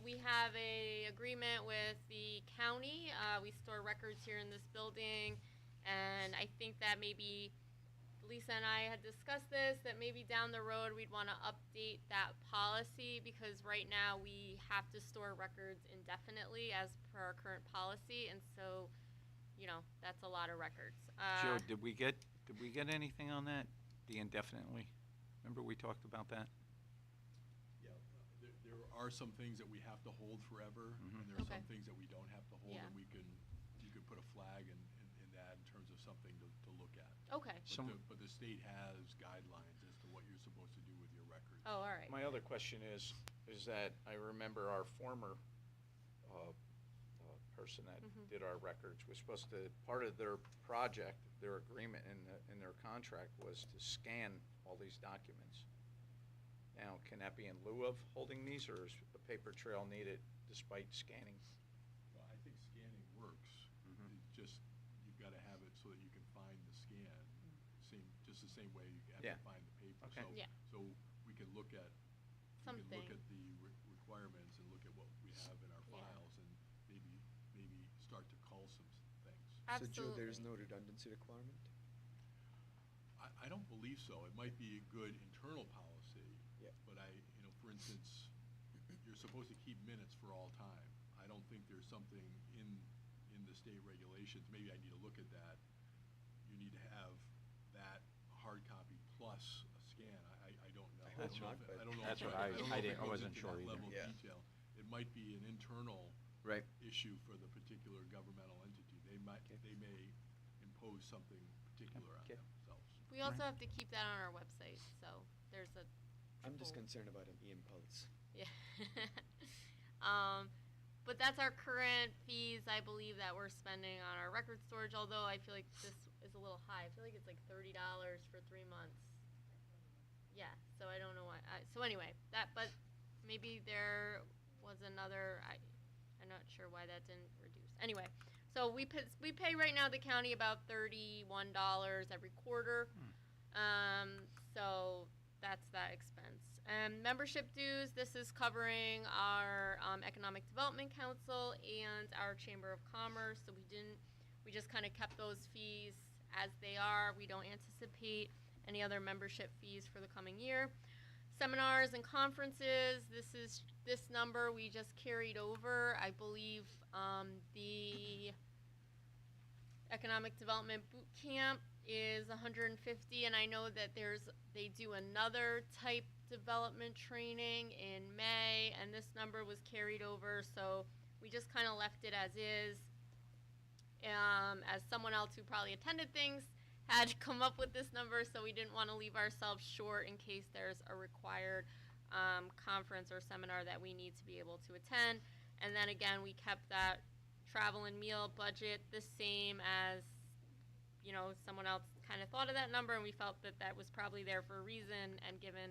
we have a agreement with the county. We store records here in this building, and I think that maybe Lisa and I had discussed this, that maybe down the road we'd want to update that policy, because right now we have to store records indefinitely as per our current policy, and so, you know, that's a lot of records. Joe, did we get anything on that, the indefinitely? Remember we talked about that? Yeah, there are some things that we have to hold forever, Mhm. and there are Okay. some things that we don't have to hold, Yeah. and you could put a flag in that in terms of something to look at. Okay. But the state has guidelines as to what you're supposed to do with your records. Oh, all right. My other question is that I remember our former person that Mhm. did our records was supposed to, part of their project, their agreement in their contract was to scan all these documents. Now, can that be in lieu of holding these, or is a paper trail needed despite scanning? Well, I think scanning works. Mhm. It's just, you've got to have it so that you can find the scan, just the same way you have Yeah. to find the paper. Okay. So, Yeah. so we can look at Something. the requirements and look at what we have in our Yeah. files, and maybe start to cull some things. So Joe, there's Absolutely. no redundancy requirement? I don't believe so. It might be a good internal policy. Yeah. But for instance, you're supposed to keep minutes for all time. I don't think there's something in the state regulations, maybe I need to look at that. You need to have that hard copy plus a scan. I don't know. I hope not, but- I don't know. That's if what it- I don't know if it didn't- I goes wasn't into sure that either. level of Yeah. detail. It might be an internal Right. issue for the particular governmental entity. They may impose something particular on Okay. themselves. We also have to keep that on our website, so there's a. I'm just triple- concerned about an e-impulse. Yeah. But that's our current fees, I believe, that we're spending on our record storage, although I feel like this is a little high. I feel like it's like $30 for 3 months. Yeah, so I don't know why. So anyway, but maybe there was another, I'm not sure why that didn't reduce. Anyway, so we pay right now the county about $31 every quarter. So that's that expense. Membership dues, this is covering our Economic Development Council and our Chamber of Commerce. So we didn't We just kind of kept those fees as they are. We don't anticipate any other membership fees for the coming year. Seminars and conferences, this number we just carried over. I believe the Economic Development Boot Camp is 150, and I know that they do another type development training in May, and this number was carried over, so we just kind of left it as is. As someone else who probably attended things had come up with this number, so we didn't want to leave ourselves short in case there's a required conference or seminar that we need to be able to attend. And then again, we kept that travel and meal budget the same as, someone else kind of thought of that number, and we felt that that was probably there for a reason, and given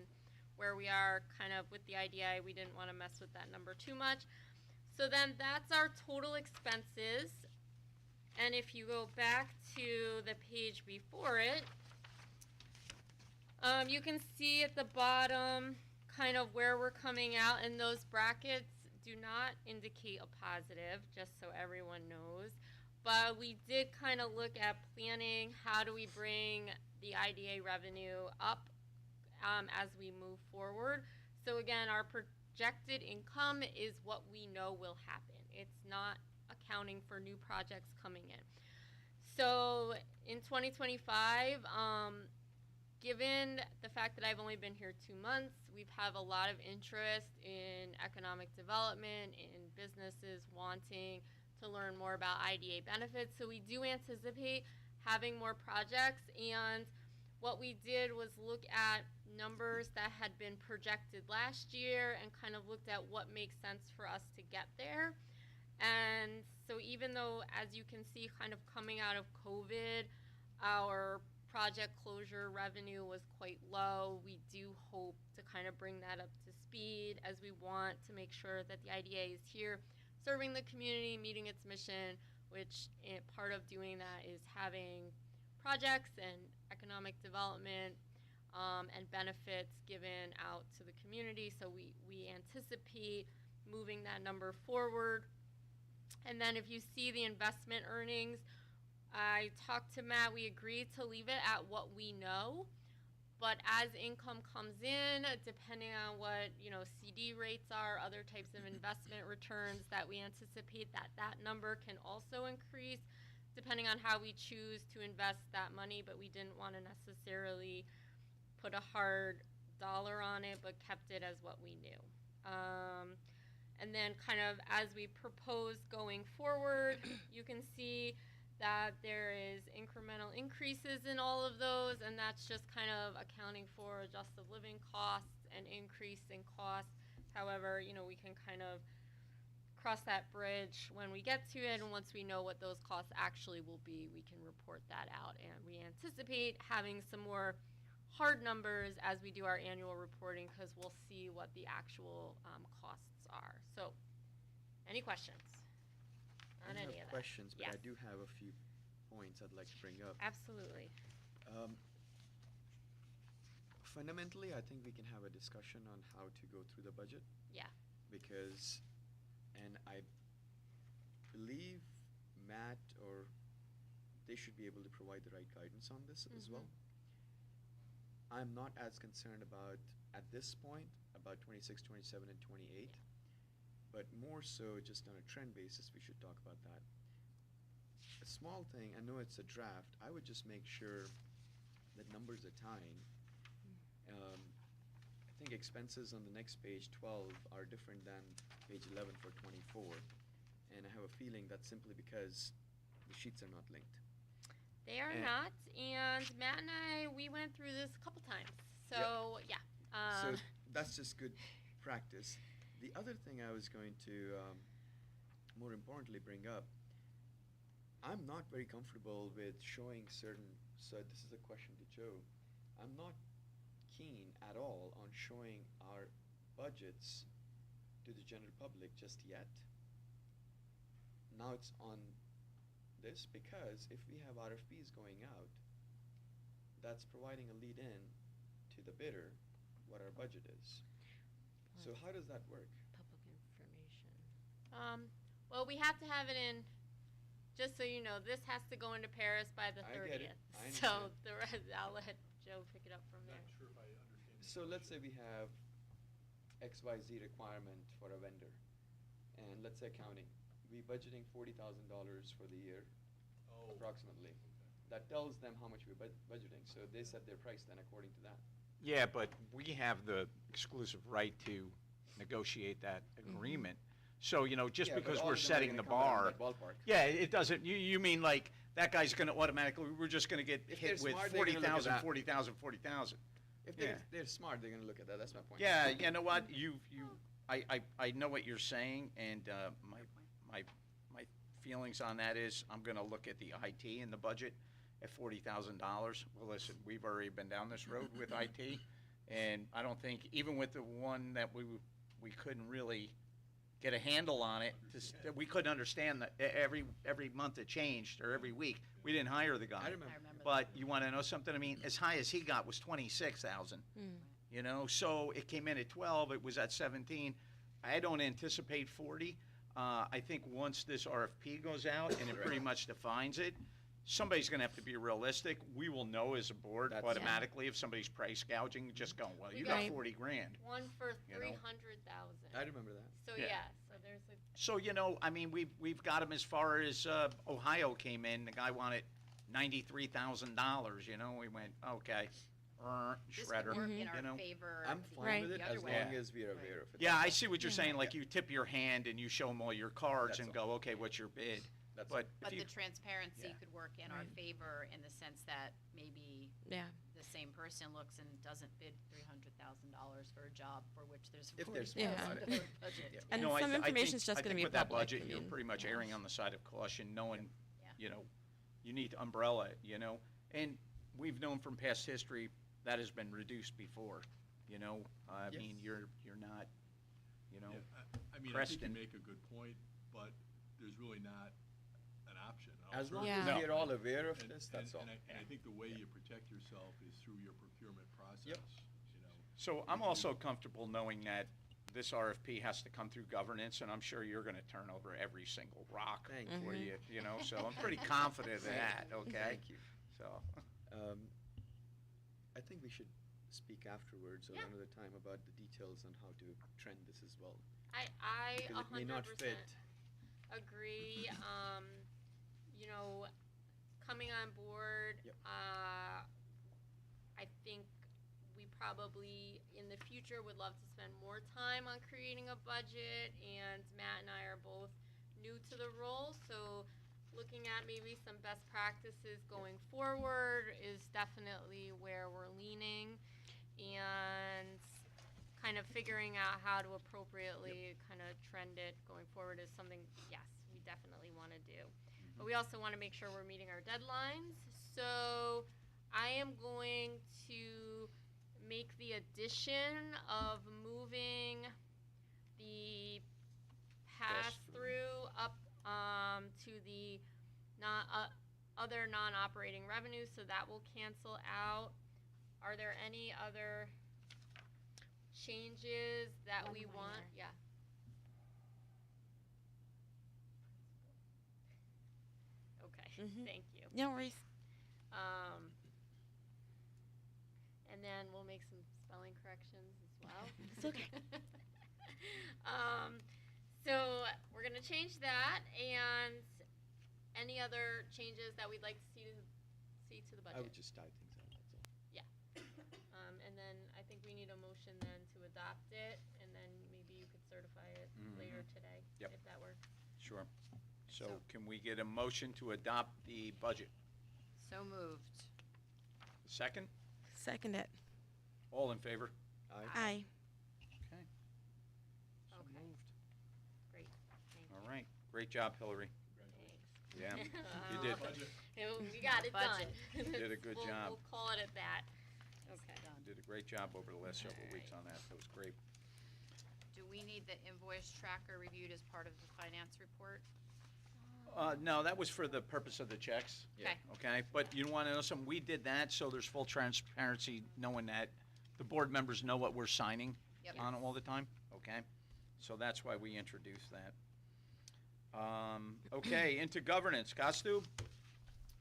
where we are kind of with the IDI, we didn't want to mess with that number too much. So then that's our total expenses. And if you go back to the page before it, you can see at the bottom kind of where we're coming out, and those brackets do not indicate a positive, just so everyone knows. But we did kind of look at planning, how do we bring the IDA revenue up as we move forward. So again, our projected income is what we know will happen. It's not accounting for new projects coming in. So in 2025, given the fact that I've only been here 2 months, we've had a lot of interest in economic development, in businesses wanting to learn more about IDA benefits. So we do anticipate having more projects, and what we did was look at numbers that had been projected last year and kind of looked at what makes sense for us to get there. And so even though, as you can see, kind of coming out of COVID, our project closure revenue was quite low, we do hope to kind of bring that up to speed, as we want to make sure that the IDA is here serving the community, meeting its mission, which part of doing that is having projects and economic development and benefits given out to the community. So we anticipate moving that number forward. And then if you see the investment earnings, I talked to Matt, we agreed to leave it at what we know, but as income comes in, depending on what, CD rates are, other types of investment returns, that we anticipate that number can also increase depending on how we choose to invest that money, but we didn't want to necessarily put a hard dollar on it, but kept it as what we knew. And then kind of as we propose going forward, you can see that there is incremental increases in all of those, and that's just kind of accounting for adjusted living costs and increase in costs. However, we can kind of cross that bridge when we get to it, and once we know what those costs actually will be, we can report that out. And we anticipate having some more hard numbers as we do our annual reporting, because we'll see what the actual costs are. So, any questions on I any have of that? questions, but I Yes. do have a few points I'd like to bring up. Absolutely. Fundamentally, I think we can have a discussion on how to go through the budget, Yeah. because, and I believe Matt or they should be able to provide the right guidance on this as well. I'm not as concerned about, at this point, about 26, 27, and 28, but more so just on a trend basis, we should talk about that. A small thing, I know it's a draft, I would just make sure that numbers are tying. I think expenses on the next page, 12, are different than page 11 for 24, and I have a feeling that's simply because the sheets are not linked. They are And- not, and Matt and I, we went through this a couple times. So, yeah. So that's just good practice. The other thing I was going to, more importantly, bring up, I'm not very comfortable with showing certain, so this is a question to Joe, I'm not keen at all on showing our budgets to the general public just yet. Now it's on this, because if we have RFPs going out, that's providing a lead in to the bidder what our budget is. So how does that work? Public information. Well, we have to have it in just so you know, this has to go into Paris by the I get it. 30th. I So understand. the rest, I'll let Joe pick it up from I'm there. not sure if I understand. the So let's say question. we have XYZ requirement for a vendor, and let's say accounting. We budgeting $40,000 for the year, Oh, approximately. okay. That tells them how much we're budgeting, so they set their price then according to that. Yeah, but we have the exclusive right to negotiate that agreement. So, just Yeah, but because all we're of them are setting gonna the come around bar. that ballpark. Yeah, it doesn't, you mean like, that guy's gonna automatically, we're just gonna get If hit they're with smart, they're gonna look at 40,000, that. 40,000, 40,000. If Yeah. they're smart, they're gonna look at that, that's my point. Yeah, you know what, I know what you're saying, and my feelings on that is, I'm gonna look at the IT in the budget at $40,000. Well, listen, we've already been down this road with IT, and I don't think, even with the one that we couldn't really get a handle on it, that we couldn't understand that every month it changed, or every week, we didn't hire the guy. I remember. I remember But you wanna know something, I mean, as high as he got was 26,000. So it came in at 12, it was at 17. I don't anticipate 40. I think once this RFP goes out and it pretty much defines it, somebody's gonna have to be realistic. We will know as a board That's- automatically if somebody's price gouging, just going, well, We you got- got 40 grand. One for You know? 300,000. I remember that. So Yeah. yeah, so there's a So, I mean, we've got him as far as, Ohio came in, the guy wanted $93,000, we went, okay, This shredder, could work in our know? favor. I'm the- fine Right. with it the other as way. long as we are aware of it. Yeah, I see what you're saying, like Yeah. you tip your hand and you show them all your cards That's and all. go, okay, what's your bid? That's But But if the you, transparency Yeah. could work in our Right. favor in the sense that maybe Yeah. the same person looks and doesn't bid $300,000 for a job for which there's a If they're smart about $40,000 it. budget. Yeah. And No, some I information's think- just I gonna think be with that public. budget, I you're mean, pretty much yeah. erring on the side of caution, knowing, Yeah. you need to umbrella it, and we've known from past history that has been reduced before, I Yes. mean, you're not, Yeah, I mean, I think you Preston. make a good point, but there's really not an option. an As long Yeah. as No. we're all aware of And- this, that's all. and I think the way you protect yourself is through your procurement process, So I'm also comfortable knowing that this RFP has to come through governance, and I'm sure you're gonna turn over every single rock Thank for you. you, so I'm pretty confident of that, okay? Thank you. So, I think we should speak afterwards or Yeah. another time about the details on how to trend this as well. I Because it may not 100% fit. agree. Coming on board, Yep. I think we probably in the future would love to spend more time on creating a budget, and Matt and I are both new to the role, so looking at maybe some best practices going forward is definitely where we're leaning, and kind of figuring out how to appropriately kind of trend it going forward is something, yes, we definitely want to do. But we also want to make sure we're meeting our deadlines. So I am going to make the addition of moving the pass-through up to the other non-operating revenue, so that will cancel out. Are there any other changes that One we want? minor. Yeah. Okay, Mhm. thank you. No worries. And then we'll make some spelling corrections as well. It's okay. So we're gonna change that, and any other changes that we'd like to see to the budget. I would just type things out, that's all. And then I think we need a motion then to adopt it, and then maybe you could certify it later today, Yep. if that works. sure. So So- can we get a motion to adopt the budget? So moved. Second? Second it. All in favor? Aye. Okay. So Okay. moved. Great, thank you. All right, great job, Hillary. Thanks. Yeah, you Oh, did. We got it done. Budget. Did a good job. We'll call it at that. Okay. You did a great job over the last several weeks on that, that was great. Do we need the invoice tracker reviewed as part of the finance report? No, that was for the purpose of the checks. Yeah. Okay. Okay, but you want to know something? We did that, so there's full transparency, knowing that the board members know what we're signing Yep. on all the time, okay? So that's why we introduced that. Okay, into governance. Costu?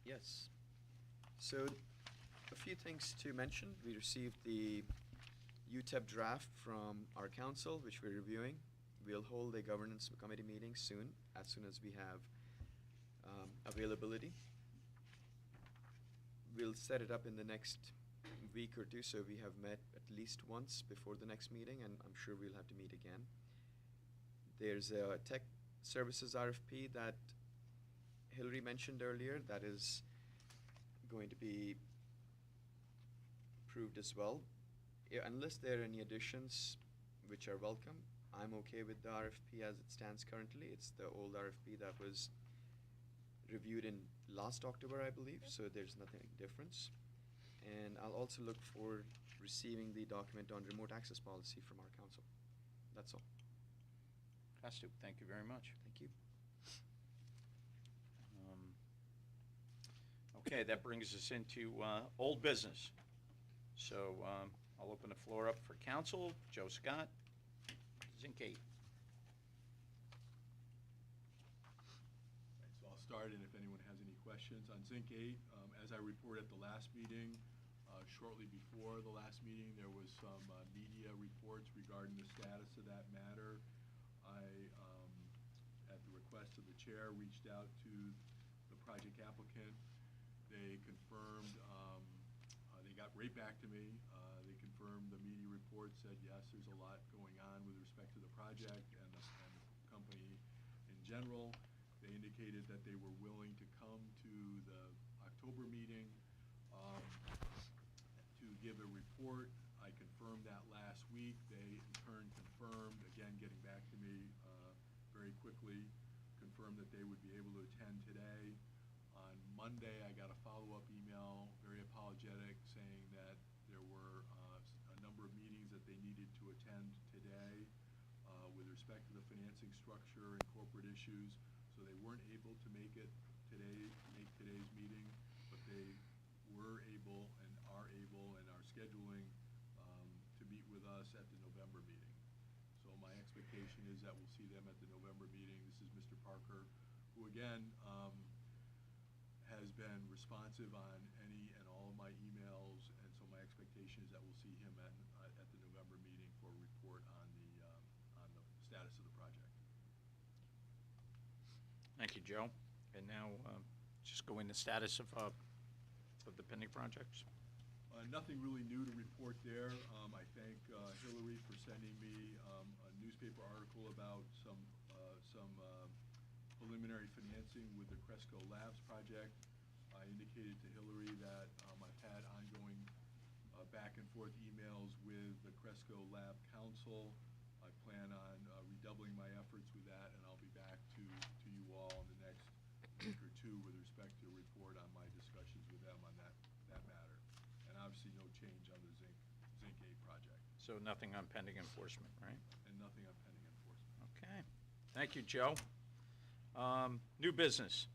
Yes. So, a few things to mention. We received the UTEP draft from our council, which we're reviewing. We'll hold a governance committee meeting soon, as soon as we have availability. We'll set it up in the next week or two, so we have met at least once before the next meeting, and I'm sure we'll have to meet again. There's a tech services RFP that Hillary mentioned earlier that is going to be approved as well. Unless there are any additions, which are welcome, I'm okay with the RFP as it stands currently. It's the old RFP that was reviewed in last October, I believe, so there's nothing difference. And I'll also look for receiving the document on remote access policy from our council. That's all. Costu, thank you very much. Thank you. Okay, that brings us into old business. So I'll open the floor up for council. Joe Scott, Zinc 8. Right, so I'll start, and if anyone has any questions on Zinc 8, as I reported at the last meeting, shortly before the last meeting, there was some media reports regarding the status of that matter. I, at the request of the chair, reached out to the project applicant. They confirmed, they got right back to me. They confirmed the media report, said yes, there's a lot going on with respect to the project and the company in general. They indicated that they were willing to come to the October meeting to give a report. I confirmed that last week. They in turn confirmed, again getting back to me very quickly, confirmed that they would be able to attend today. On Monday, I got a follow-up email, very apologetic, saying that there were a number of meetings that they needed to attend today with respect to the financing structure and corporate issues, so they weren't able to make today's meeting, but they were able and are scheduling to meet with us at the November meeting. So my expectation is that we'll see them at the November meeting. This is Mr. Parker, who again has been responsive on any and all of my emails, and so my expectation is that we'll see him at the November meeting for a report on the status of the project. Thank you, Joe. And now just go into status of the pending projects. Nothing really new to report there. I thank Hillary for sending me a newspaper article about some preliminary financing with the Cresco Labs project. I indicated to Hillary that I've had ongoing back and forth emails with the Cresco Lab Council. I plan on redoubling my efforts with that, and I'll be back to you all in the next week or two with respect to a report on my discussions with them on that matter. And obviously no change on the Zinc 8 project. So nothing on pending enforcement, right? And nothing on pending enforcement. Okay. Thank you, Joe. New business.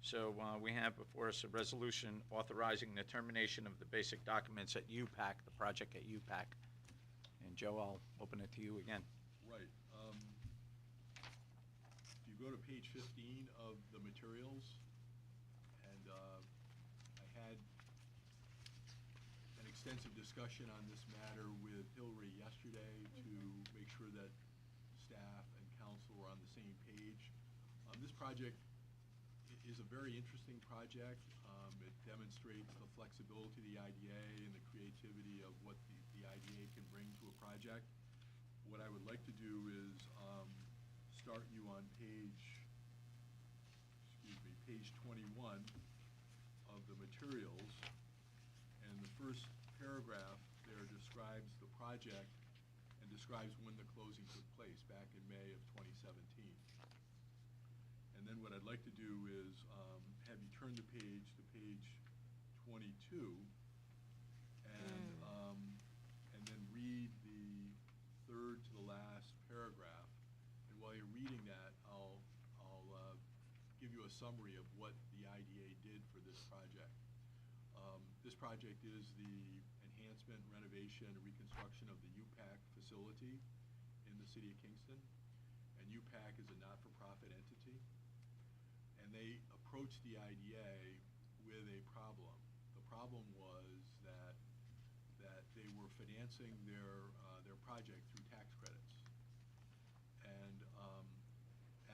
So we have before us a resolution authorizing the termination of the basic documents at UPAC, the project at UPAC. And Joe, I'll open it to you again. Right. If you go to page 15 of the materials, and I had an extensive discussion on this matter with Hillary yesterday to make sure that staff and council were on the same page. This project is a very interesting project. It demonstrates the flexibility of the IDA and the creativity of what the IDA can bring to a project. What I would like to do is start you on page 21 of the materials. And the first paragraph there describes the project and describes when the closing took place back in May of 2017. And then what I'd like to do is have you turn the page to page 22 and then read the third to the last paragraph. And while you're reading that, I'll give you a summary of what the IDA did for this project. This project is the enhancement, renovation, and reconstruction of the UPAC facility in the city of Kingston. And and UPAC is a not-for-profit entity, and they approached the IDA with a problem. The problem was that they were financing their project through tax credits, and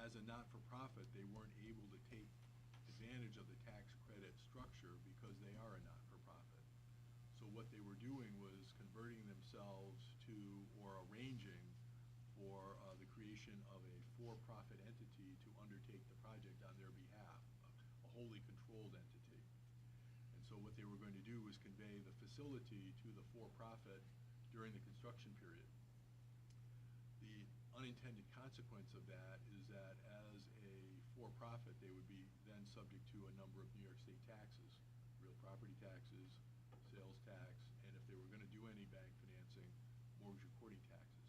as a not-for-profit, they weren't able to take advantage of the tax credit structure because they are a not-for-profit. So what they were doing was converting themselves to, or arranging for the creation of a for-profit entity to undertake the project on their behalf, a wholly controlled entity. And so what they were going to do was convey the facility to the for-profit during the construction period. The unintended consequence of that is that as a for-profit, they would be then subject to a number of New York State taxes, real property taxes, sales tax, and if they were going to do any bank financing, mortgage recording taxes.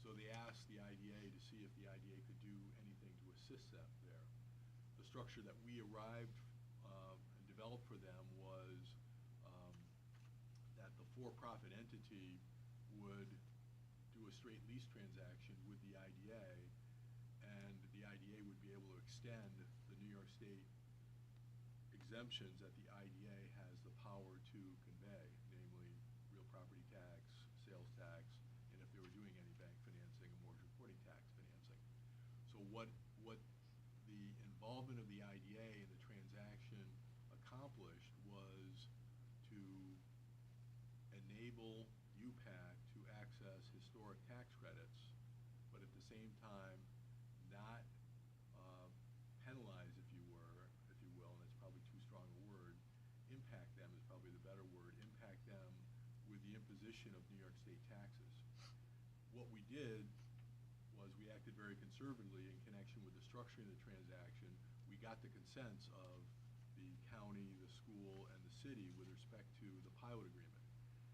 So they asked the IDA to see if the IDA could do anything to assist them there. The structure that we arrived and developed for them was that the for-profit entity would do a straight lease transaction with the IDA, and the IDA would be able to extend the New York State exemptions that the IDA has the power to convey, namely real property tax, sales tax, and if they were doing any bank financing and mortgage reporting tax financing. So what the involvement of the IDA in the transaction accomplished was to enable UPAC to access historic tax credits, but at the same time not penalize, if you will, and that's probably too strong a word, impact them is probably the better word, impact them with the imposition of New York State taxes. What we did was we acted very conservatively in connection with the structuring of the transaction. We got the consents of the county, the school, and the city with respect to the pilot agreement,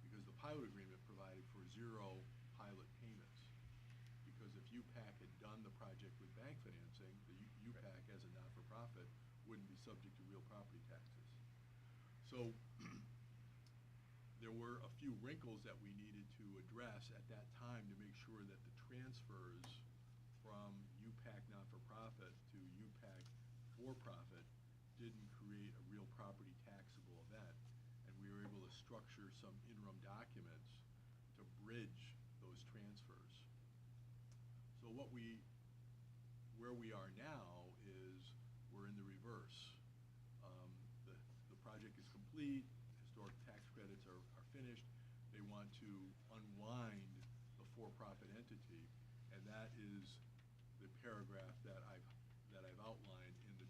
because the pilot agreement provided for 0 pilot payments. Because if UPAC had done the project with bank financing, the UPAC as a not-for-profit wouldn't be subject to real property taxes. So there were a few wrinkles that we needed to address at that time to make sure that the transfers from UPAC not-for-profit to UPAC for-profit didn't create a real property taxable event. And we were able to structure some interim documents to bridge those transfers. So where we are now is we're in the reverse. The project is complete, historic tax credits are finished. They want to unwind the for-profit entity, and that is the paragraph that I've outlined in the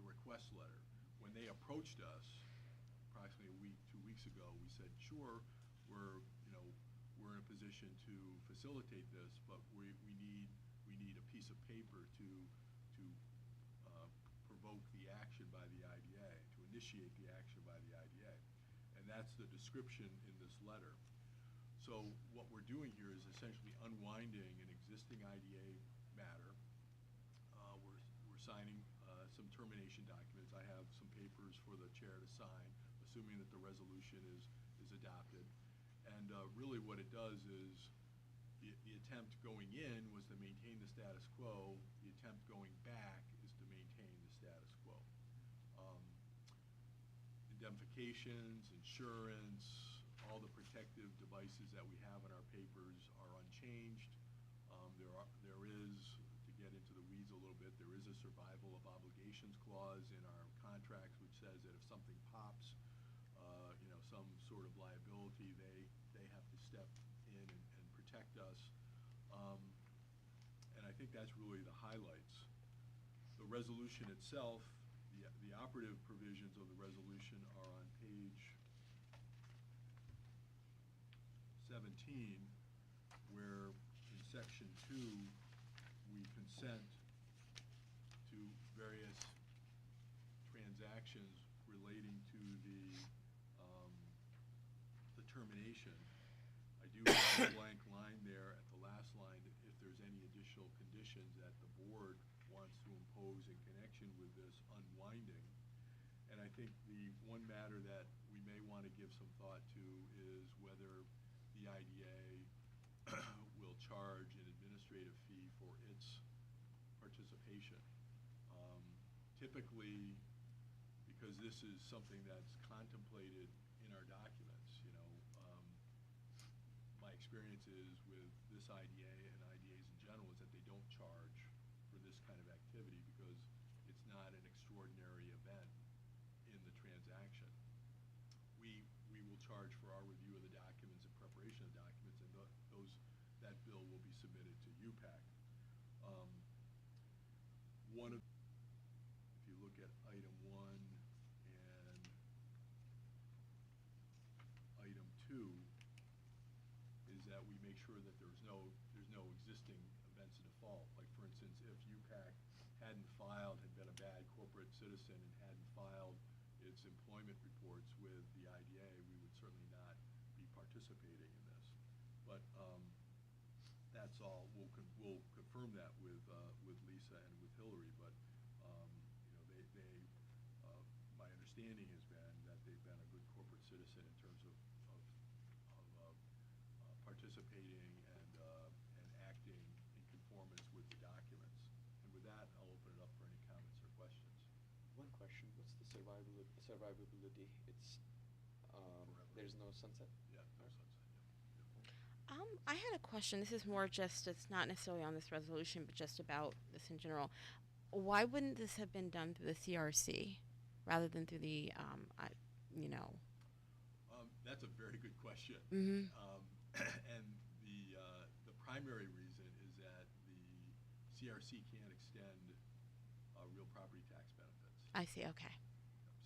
request letter. When they approached us approximately a week, 2 weeks ago, we said, sure, we're in a position to facilitate this, but we need a piece of paper to provoke the action by the IDA, to initiate the action by the IDA. And that's the description in this letter. So what we're doing here is essentially unwinding an existing IDA matter. We're signing some termination documents. I have some papers for the chair to sign, assuming that the resolution is adopted. And really what it does is the attempt going in was to maintain the status quo. The attempt going back is to maintain the status quo. Indemnifications, insurance, all the protective devices that we have in our papers are unchanged. There is, to get into the weeds a little bit, there is a survival of obligations clause in our contracts which says that if something pops, some sort of liability, they have to step in and protect us. And I think that's really the highlights. The resolution itself, the operative provisions of the resolution are on page 17, where in section 2 we consent to various transactions relating to the termination. I do have a blank line there at the last line if there's any additional conditions that the board wants to impose in connection with this unwinding. And I think the one matter that we may want to give some thought to is whether the IDA will charge an administrative administrative fee for its participation. Typically, because this is something that's contemplated in our documents, my experience is with this IDA and IDAs in general is that they don't charge for this kind of activity because it's not an extraordinary event in the transaction. We will charge for our review of the documents and preparation of documents, and that bill will be submitted to UPAC. One of, if you look at item 1 and item 2, is that we make sure that there's no existing events of default. Like for instance, if UPAC hadn't filed, had been a bad corporate citizen and hadn't filed its employment reports with the IDA, we would certainly not be participating in this. But that's all. We'll confirm that with Lisa and with Hillary. But my understanding has been that they've been a good corporate citizen in terms of participating and acting in conformance with the documents. And with that, I'll open it up for any comments or questions. One question, what's the survivability? It's, there's no sunset? Yeah, no sunset. Yeah. I had a question. This is more just, it's not necessarily on this resolution, but just about this in general. Why wouldn't this have been done through the CRC rather than through the, That's a very good question. Mm-hmm. And the primary reason is that the CRC can't extend real property tax benefits. I see, okay.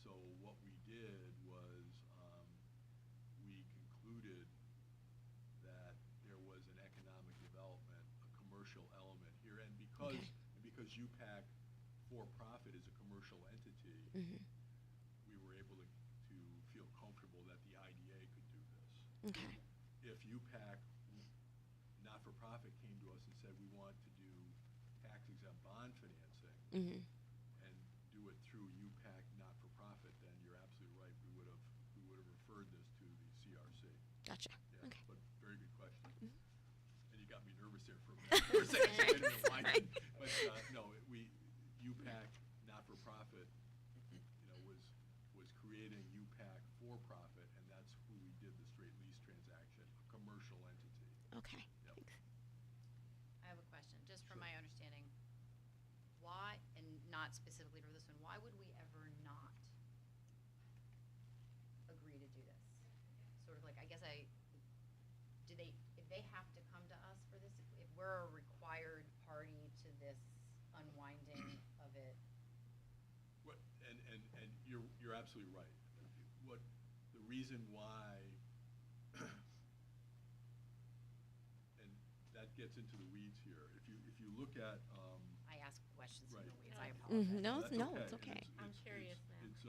So what we did was we concluded that there was an economic development, a commercial element here, and because Okay. UPAC for profit is a commercial entity, Mm-hmm. we were able to feel comfortable that the IDA could do this. Okay. If UPAC, not for profit, came to us and said we want to do tax exempt bond financing, Mm-hmm. and do it through UPAC not for profit, then you're absolutely right. We would have referred this to the CRC. Gotcha. Yeah, Okay. but very good question. Mhm. And you got me nervous there for a minute. For a second, I didn't know why. But no, UPAC not for profit, was creating UPAC for profit, and that's who we did the straight lease transaction, a commercial entity. Okay. Yep. Thanks. I have a question, just from Sure. my understanding. Why, and not specifically for this one, why would we ever not agree to do this? Sort of like, if they have to come to us for this, if we're a required party to this unwinding of it? What, and you're absolutely right. What the reason why, and that gets into the weeds here. If you look at I ask questions in the Right. weeds, I Mhm. apologize. No, that's no, okay. it's okay. I'm curious now. It's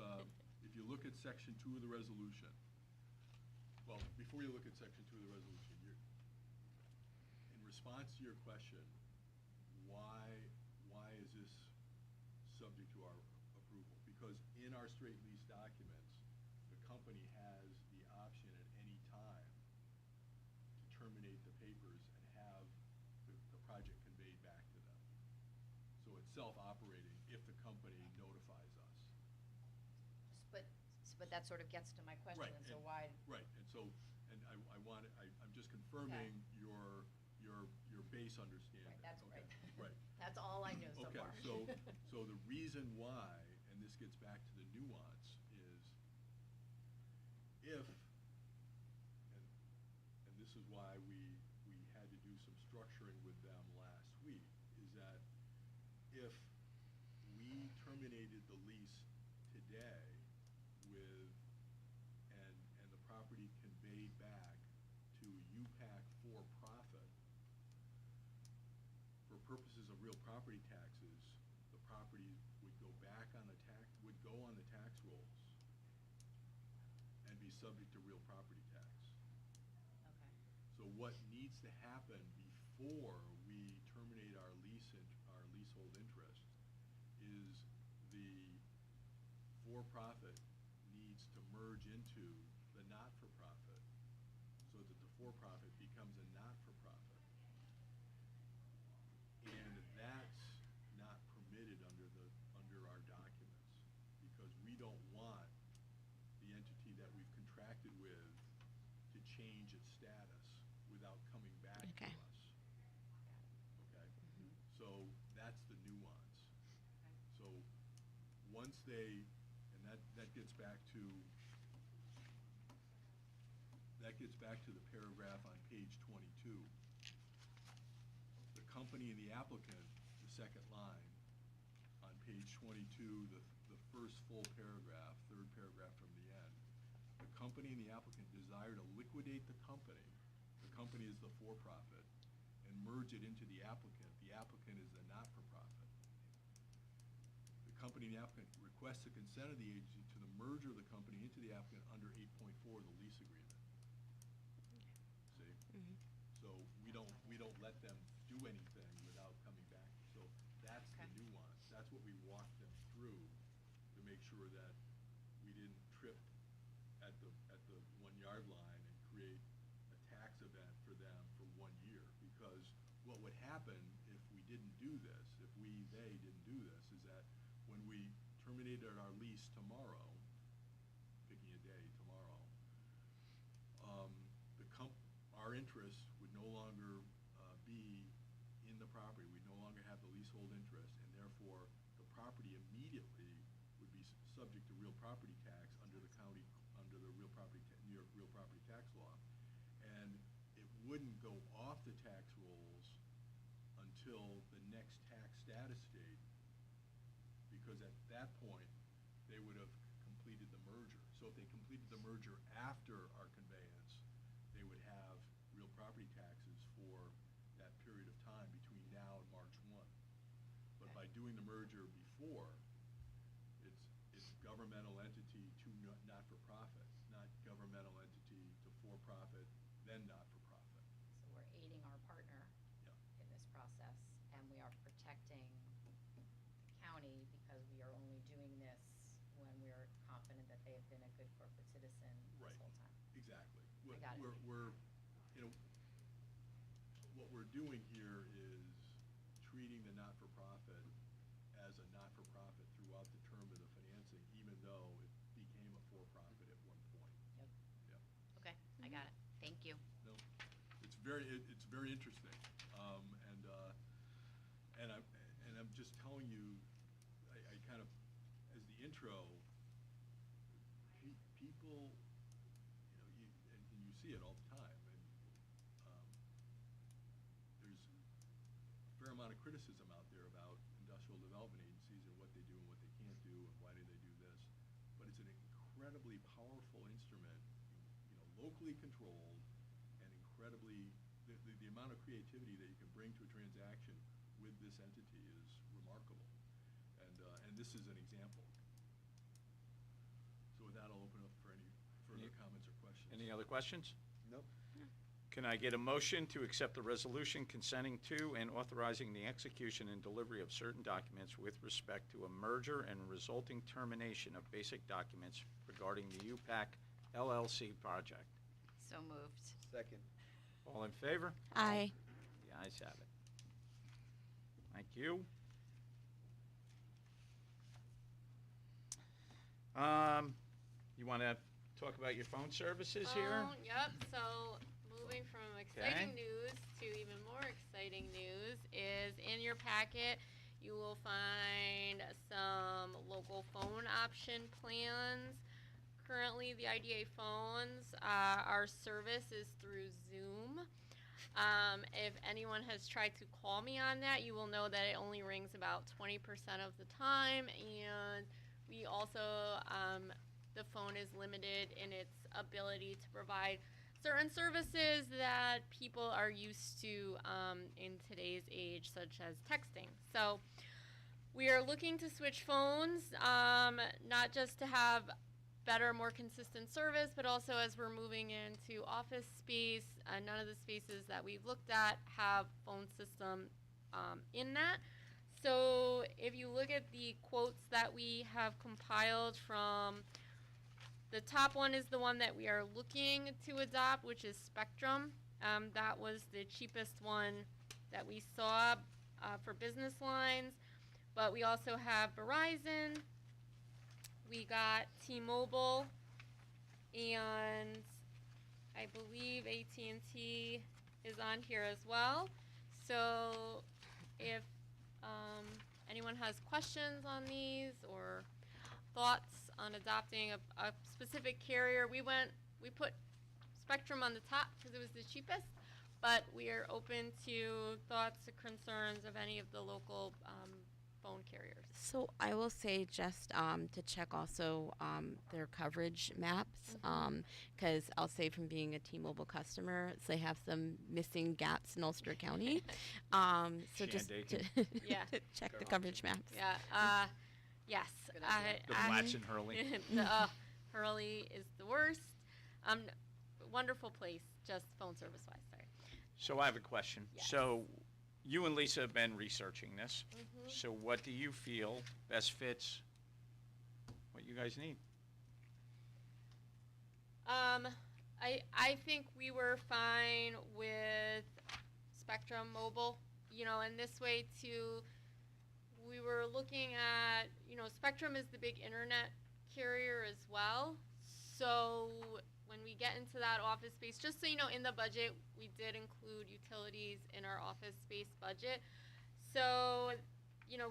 if you look at section 2 of the resolution. Well, before you look at section 2 of the resolution, in response to your question, why is this subject to our approval? Because in our straight lease documents, the company has the option at any time to terminate the papers and have the project conveyed back to them. So it's self-operating if the company notifies us. But that sort of gets to my question, Right, and so and- why? Right, and so, I'm just confirming your base understanding. Right, that's Okay, right. Right. That's all I know so Okay, far. so the reason why, and this gets back to the nuance, is if, and this is why we had to do some structuring with them last week, is that if we terminated the lease today and the property conveyed back to UPAC for profit, for purposes of real property taxes, the property would go on the tax rolls and be subject to real property tax. Okay. So what needs to happen before we terminate our leasehold interest is the for-profit needs to merge into the not-for-profit so that the for-profit becomes a not-for-profit. And that's not permitted under our documents, because we don't want the entity that we've contracted with to change its status without coming back to Okay. us. Okay? So that's the nuance. So once they, and that gets back to the paragraph on page 22. The company and the applicant, the second line, on page 22, the first full paragraph, third paragraph from the end. The company and the applicant desire to liquidate the company is the for-profit, and merge it into the applicant is the not-for-profit. The company and the applicant request the consent of the agency to the merger of the company into the applicant under 8.4 of the lease agreement. See? Mhm. So we don't let them do anything without coming back. So that's the Okay. nuance. That's what we walked them through to make sure that we didn't trip at the 1 yard line and create a tax event for them for 1 year. Because what would happen if we didn't do this, if they didn't do this, is that when we terminated our lease tomorrow, picking a day tomorrow, our interest would no longer be in the property. We'd no longer have the leasehold interest, and therefore the property immediately would be subject to real property tax under the New York real property tax law. And it wouldn't go off the tax rolls until the next tax status date, because at that point they would have completed the merger. So if they completed the merger after our conveyance, they would have real property taxes for that period of time between now and March 1. But by doing the merger before, it's governmental entity to not-for-profit, not governmental entity to for-profit, then not-for-profit. So we're aiding our partner Yeah. in this process, and we are protecting the county because we are only doing this when we're confident that they have been a good corporate citizen Right. this whole time. Exactly. I got it. What we're doing here is treating the not-for-profit as a not-for-profit throughout the term of the financing, even though it became a for-profit at one point. Yep. Yeah. Okay, I got it. Thank you. No, it's very interesting. And I'm just telling you, I kind of, as the intro, people, and you see it all the time, and there's a fair amount of criticism out there about industrial development agencies and what they do and what they can't do and why do they do this. But it's an incredibly powerful instrument, locally controlled, and incredibly, the amount of creativity that you can bring to a transaction with this entity is remarkable. And this is an example. So with that, I'll open up for any further comments or questions. Any other questions? Nope. Can I get a motion to accept the resolution consenting to and authorizing the execution and delivery of certain documents with respect to a merger and resulting termination of basic documents regarding the UPAC LLC project? So moved. Second. All in favor? Aye. The ayes have it. Thank you. You want to talk about your phone services here? Yep, so moving from exciting Okay. news to even more exciting news is in your packet, you will find some local phone option plans. Currently, the IDA phones, our service is through Zoom. If anyone has tried to call me on that, you will know that it only rings about 20% of the time, and we also, the phone is limited in its ability to provide certain services that people are used to in today's age, such as texting. So we are looking to switch phones, not just to have better, more consistent service, but also as we're moving into office space, none of the spaces that we've looked at have phone system in that. So if you look at the quotes that we have compiled from, the top one is the one that we are looking to adopt, which is Spectrum. That was the cheapest one that we saw. for business lines, but we also have Verizon. We got T-Mobile, and I believe AT&T is on here as well. So if anyone has questions on these or thoughts on adopting a specific carrier, we put Spectrum on the top because it was the cheapest, but we are open to thoughts or concerns of any of the local phone carriers. So I will say just to check also their coverage maps, because I'll say from being a T-Mobile customer, they have some missing gaps in Ulster County. So just to, Yeah. to check the coverage maps. Yeah. Yes. Good idea. The Blats and Hurley. Hurley is the worst. Wonderful place, just phone service wise. Sorry. So I have a question. Yes. So you and Lisa have been researching this. So what do you feel best fits what you guys need? I think we were fine with Spectrum Mobile, and this way too, we were looking at, Spectrum is the big internet carrier as well. So when we get into that office space, just so you know, in the budget, we did include utilities in our office space budget. So,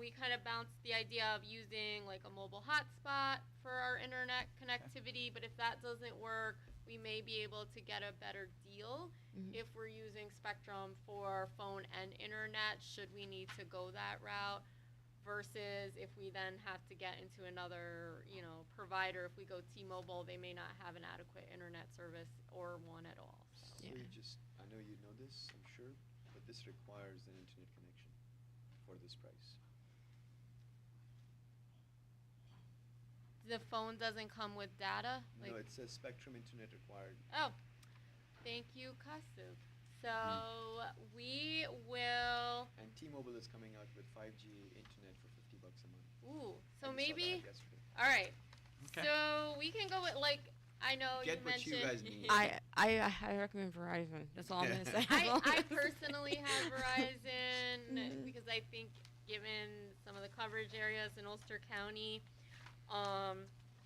we kind of bounced the idea of using like a mobile hotspot for our internet connectivity, but if that doesn't work, we may be able to get a better deal if we're using Spectrum for phone and internet, should we need to go that route, versus if we then have to get into another, provider. If we go T-Mobile, they may not have an adequate internet service or one at all. So I know you know this, I'm sure, but this requires an internet connection for this price. The phone doesn't come with data? No, it says Spectrum internet required. Oh, thank you, Kasu. So we will. And T-Mobile is coming out with 5G internet for $50 a month. Ooh, I so just saw maybe. that yesterday. All right. Okay. So we can go with I know Get you what you mentioned. guys need. I recommend Verizon. That's all I'm gonna say. I personally have Verizon because I think, given some of the coverage areas in Ulster County, I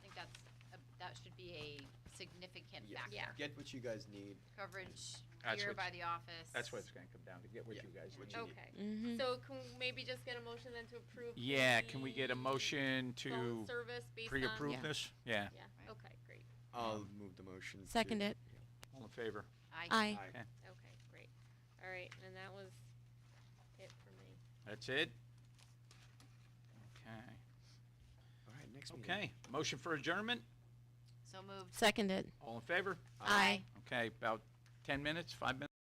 think that should be a significant factor. Yeah. Get what you guys need. Coverage That's here what- by the office. That's what it's going to come down to, get what Yeah, you guys what need. you Okay. need. So can we maybe just get a motion then to approve? Yeah, the can we get a motion phone to service based pre-approve on? this? Yeah. Yeah. Okay. Great. I'll move the motion. Second it. All in favor? Aye. Aye. Okay. Okay. Great. All right. And that was it for me. That's it? Okay. All right, next meeting. Okay. Motion for adjournment? So moved. Second it. All in favor? Aye. Okay, about 10 minutes, 5 minutes?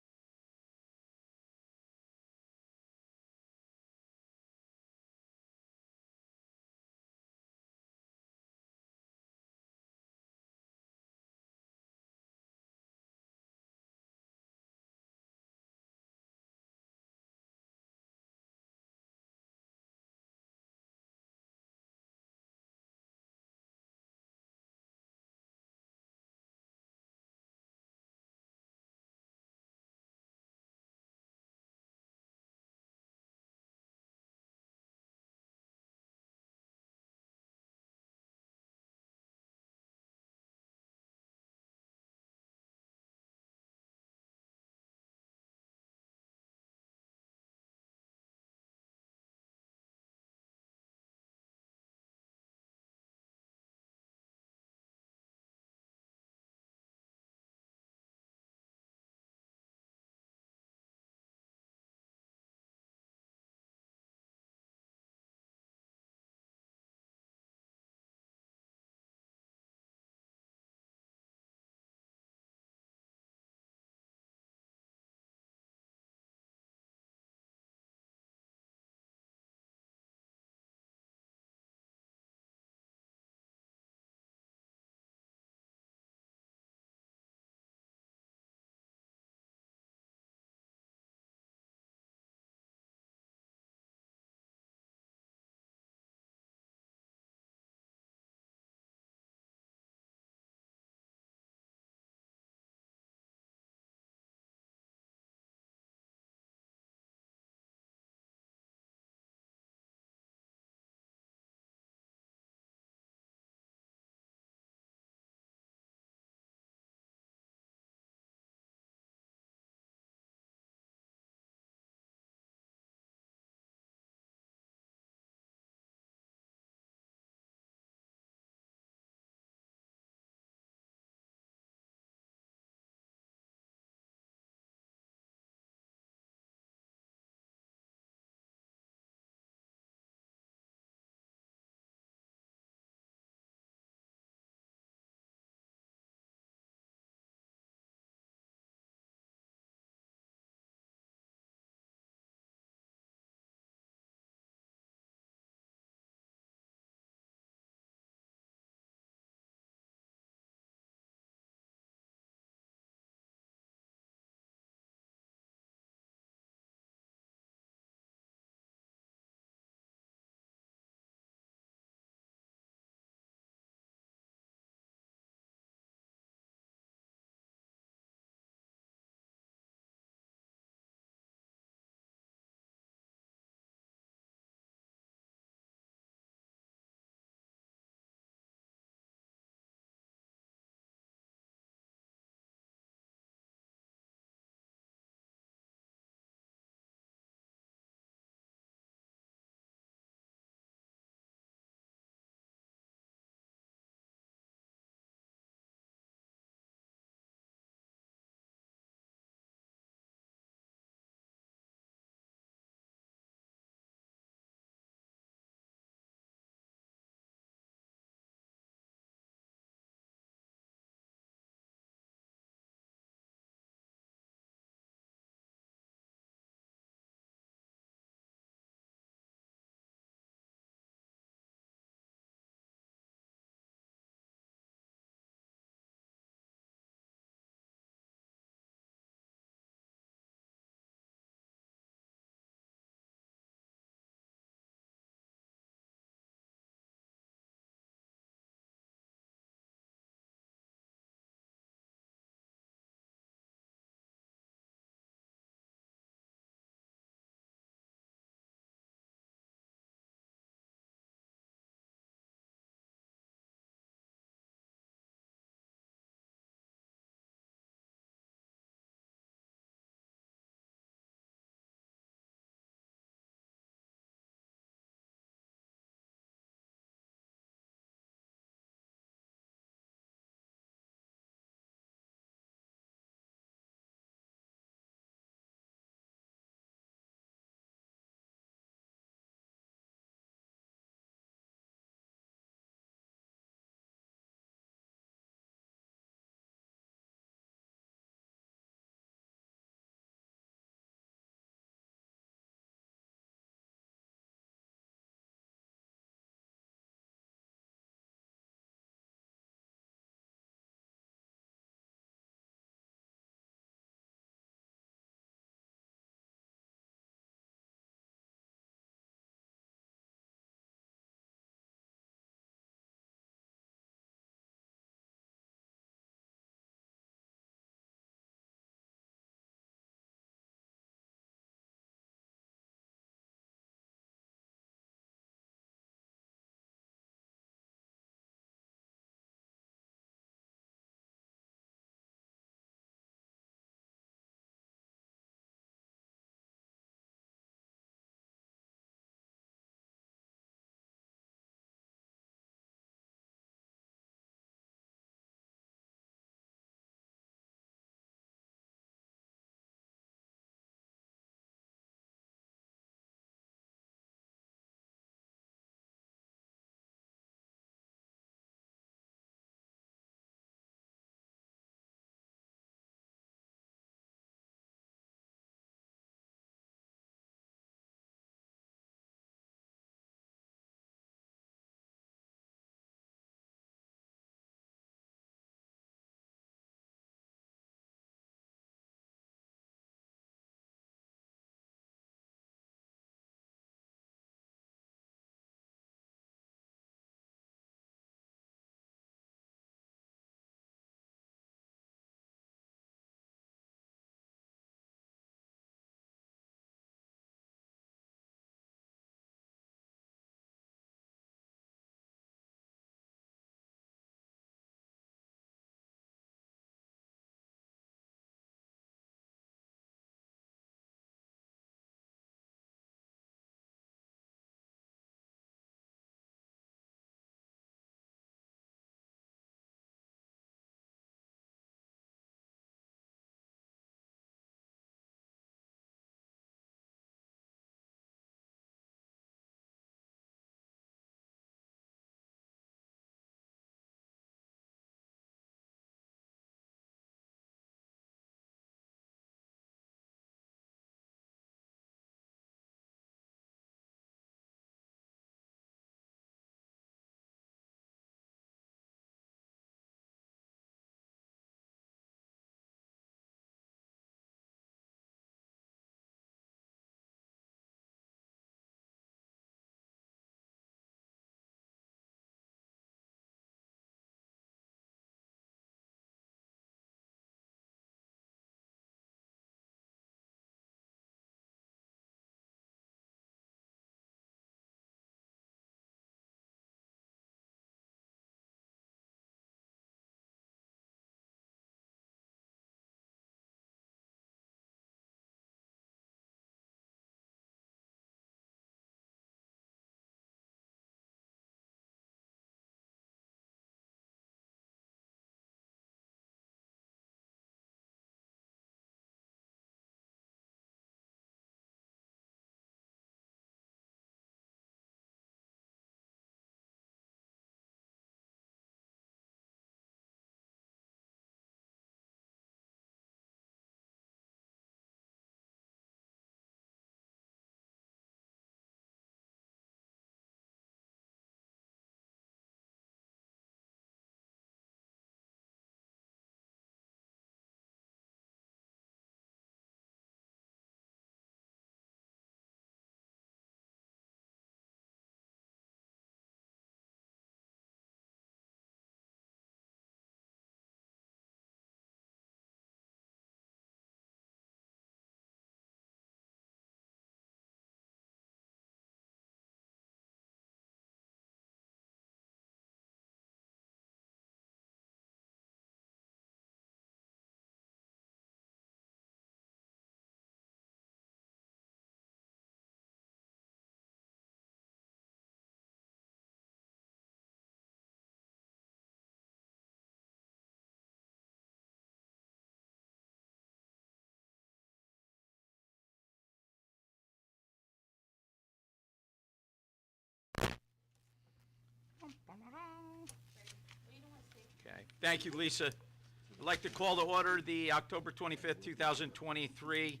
Okay, thank you, Lisa. I'd like to call to order the October 25th, 2023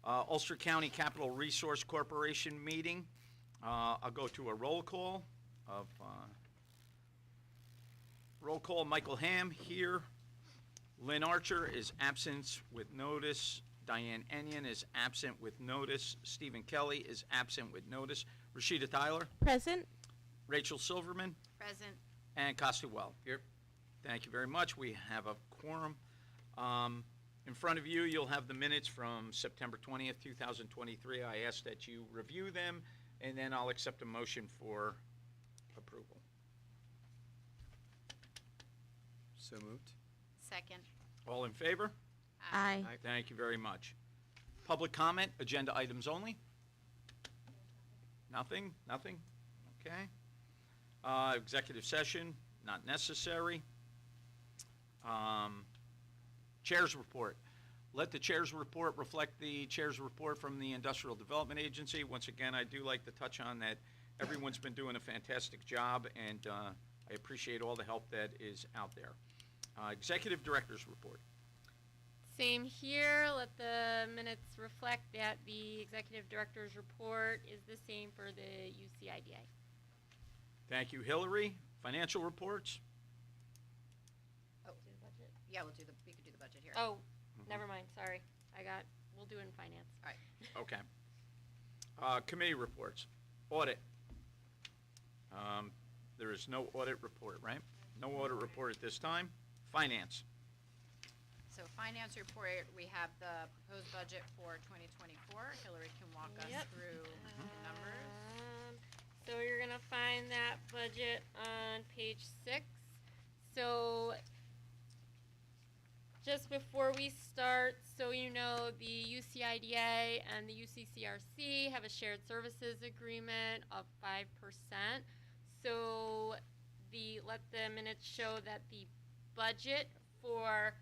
Ulster County Capital Resource Corporation meeting. I'll go to a roll call of Michael Ham here. Lynn Archer is absent with notice. Diane Enyon is absent with notice. Stephen Kelly is absent with notice. Rashida Tyler. Present. Rachel Silverman. Present. And Costa Well. Here. Thank you very much. We have a quorum. In front of you, you'll have the minutes from September 20th, 2023. I ask that you review them, and then I'll accept a motion for approval. So moved. Second. All in favor? Aye. Thank you very much. Public comment, agenda items only? Nothing? Nothing? Okay. Executive session, not necessary. Chair's report. Let the chair's report reflect the chair's report from the Industrial Development Agency. Once again, I do like to touch on that everyone's been doing a fantastic job, and I appreciate all the help that is out there. Executive Director's report. Same here. Let the minutes reflect that the executive director's report is the same for the UCIDA. Thank you, Hillary. Financial reports. Oh, Do the budget. yeah, we could do the budget here. Oh, never mind. Sorry. We'll do it in finance. All right. Okay. Committee reports. Audit. There is no audit report, right? No audit report at this time. Finance. So finance report, we have the proposed budget for 2024. Hillary can walk us Yep. through the numbers. So you're gonna find that budget on page 6. So just before we start, so you know, the UCIDA and the UCCRC have a shared services agreement of 5%. So let the minutes show that the budget for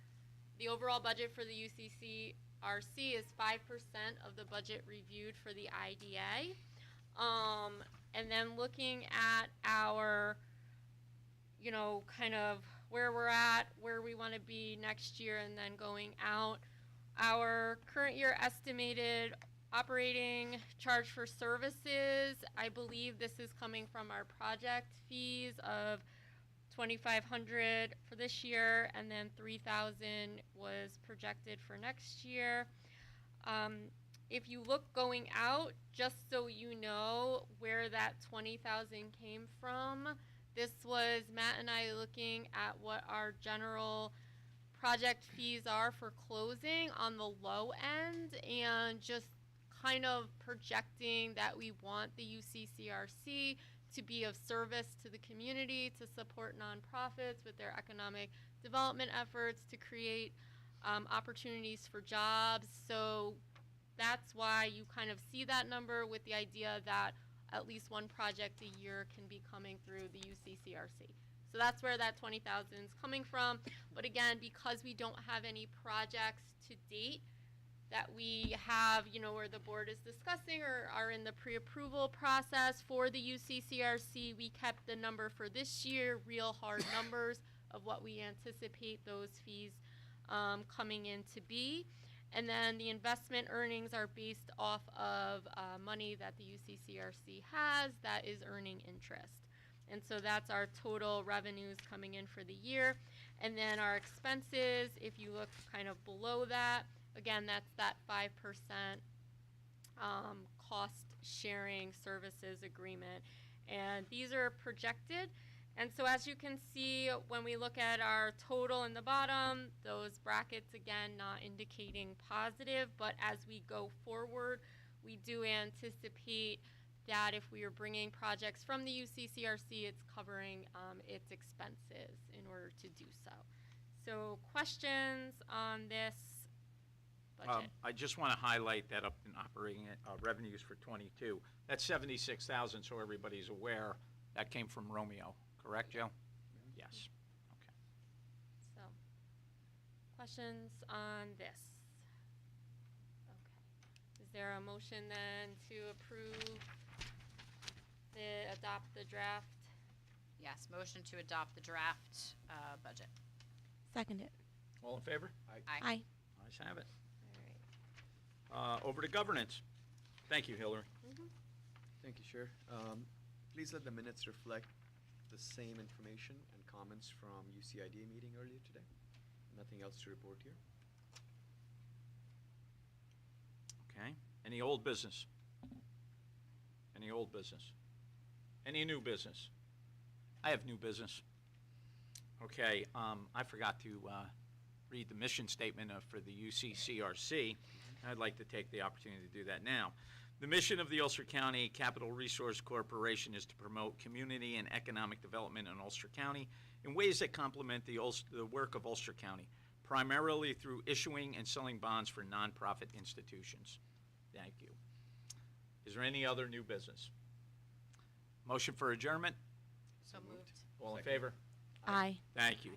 the overall budget for the UCCRC is 5% of the budget reviewed for the IDA. And then looking at our, kind of where we're at, where we want to be next year, and then going out, our current year estimated operating charge for services, I believe this is coming from our project fees of $2,500 for this year, and then $3,000 was projected for next year. If you look going out, just so you know where that $20,000 came from, this was Matt and I looking at what our general project fees are for closing on the low end, and just kind of projecting that we want the UCCRC to be of service to the community, to support nonprofits with their economic development efforts, to create opportunities for jobs. So that's why you kind of see that number, with the idea that at least one project a year can be coming through the UCCRC. So that's where that $20,000 is coming from. But again, because we don't have any projects to date that we have, where the board is discussing or are in the pre-approval process for the UCCRC, we kept the number for this year, real hard numbers of what we anticipate those fees coming in to be. And then the investment earnings are based off of money that the UCCRC has that is earning interest. And so that's our total revenues coming in for the year. And then our expenses, if you look kind of below that, again, that's that 5% cost sharing services agreement. And these are projected. And so as you can see, when we look at our total in the bottom, those brackets, again, not indicating positive, but as we go forward, we do anticipate that if we are bringing projects from the UCCRC, it's covering its expenses in order to do so. So questions on this budget? I just want to highlight that up in operating revenues for 22. That's 76,000, so everybody's aware. That came from Romeo, correct, Joe? Yes. Okay. So, questions on this? Okay. Is there a motion then to adopt the draft Yes, motion to adopt the draft budget. Second it. All in favor? Aye. Ayes have it. All right. Over to governance. Thank you, Hillary. Thank you, Chair. Please let the minutes reflect the same information and comments from UCIDA meeting earlier today. Nothing else to report here. Okay. Any old business? Any old business? Any new business? I have new business. Okay, I forgot to read the mission statement for the UCCRC. I'd like to take the opportunity to do that now. The mission of the Ulster County Capital Resource Corporation is to promote community and economic development in Ulster County in ways that complement the work of Ulster County, primarily through issuing and selling bonds for nonprofit institutions. Thank you. Is there any other new business? Motion for adjournment? So moved. All in Second. favor? Aye. Thank you.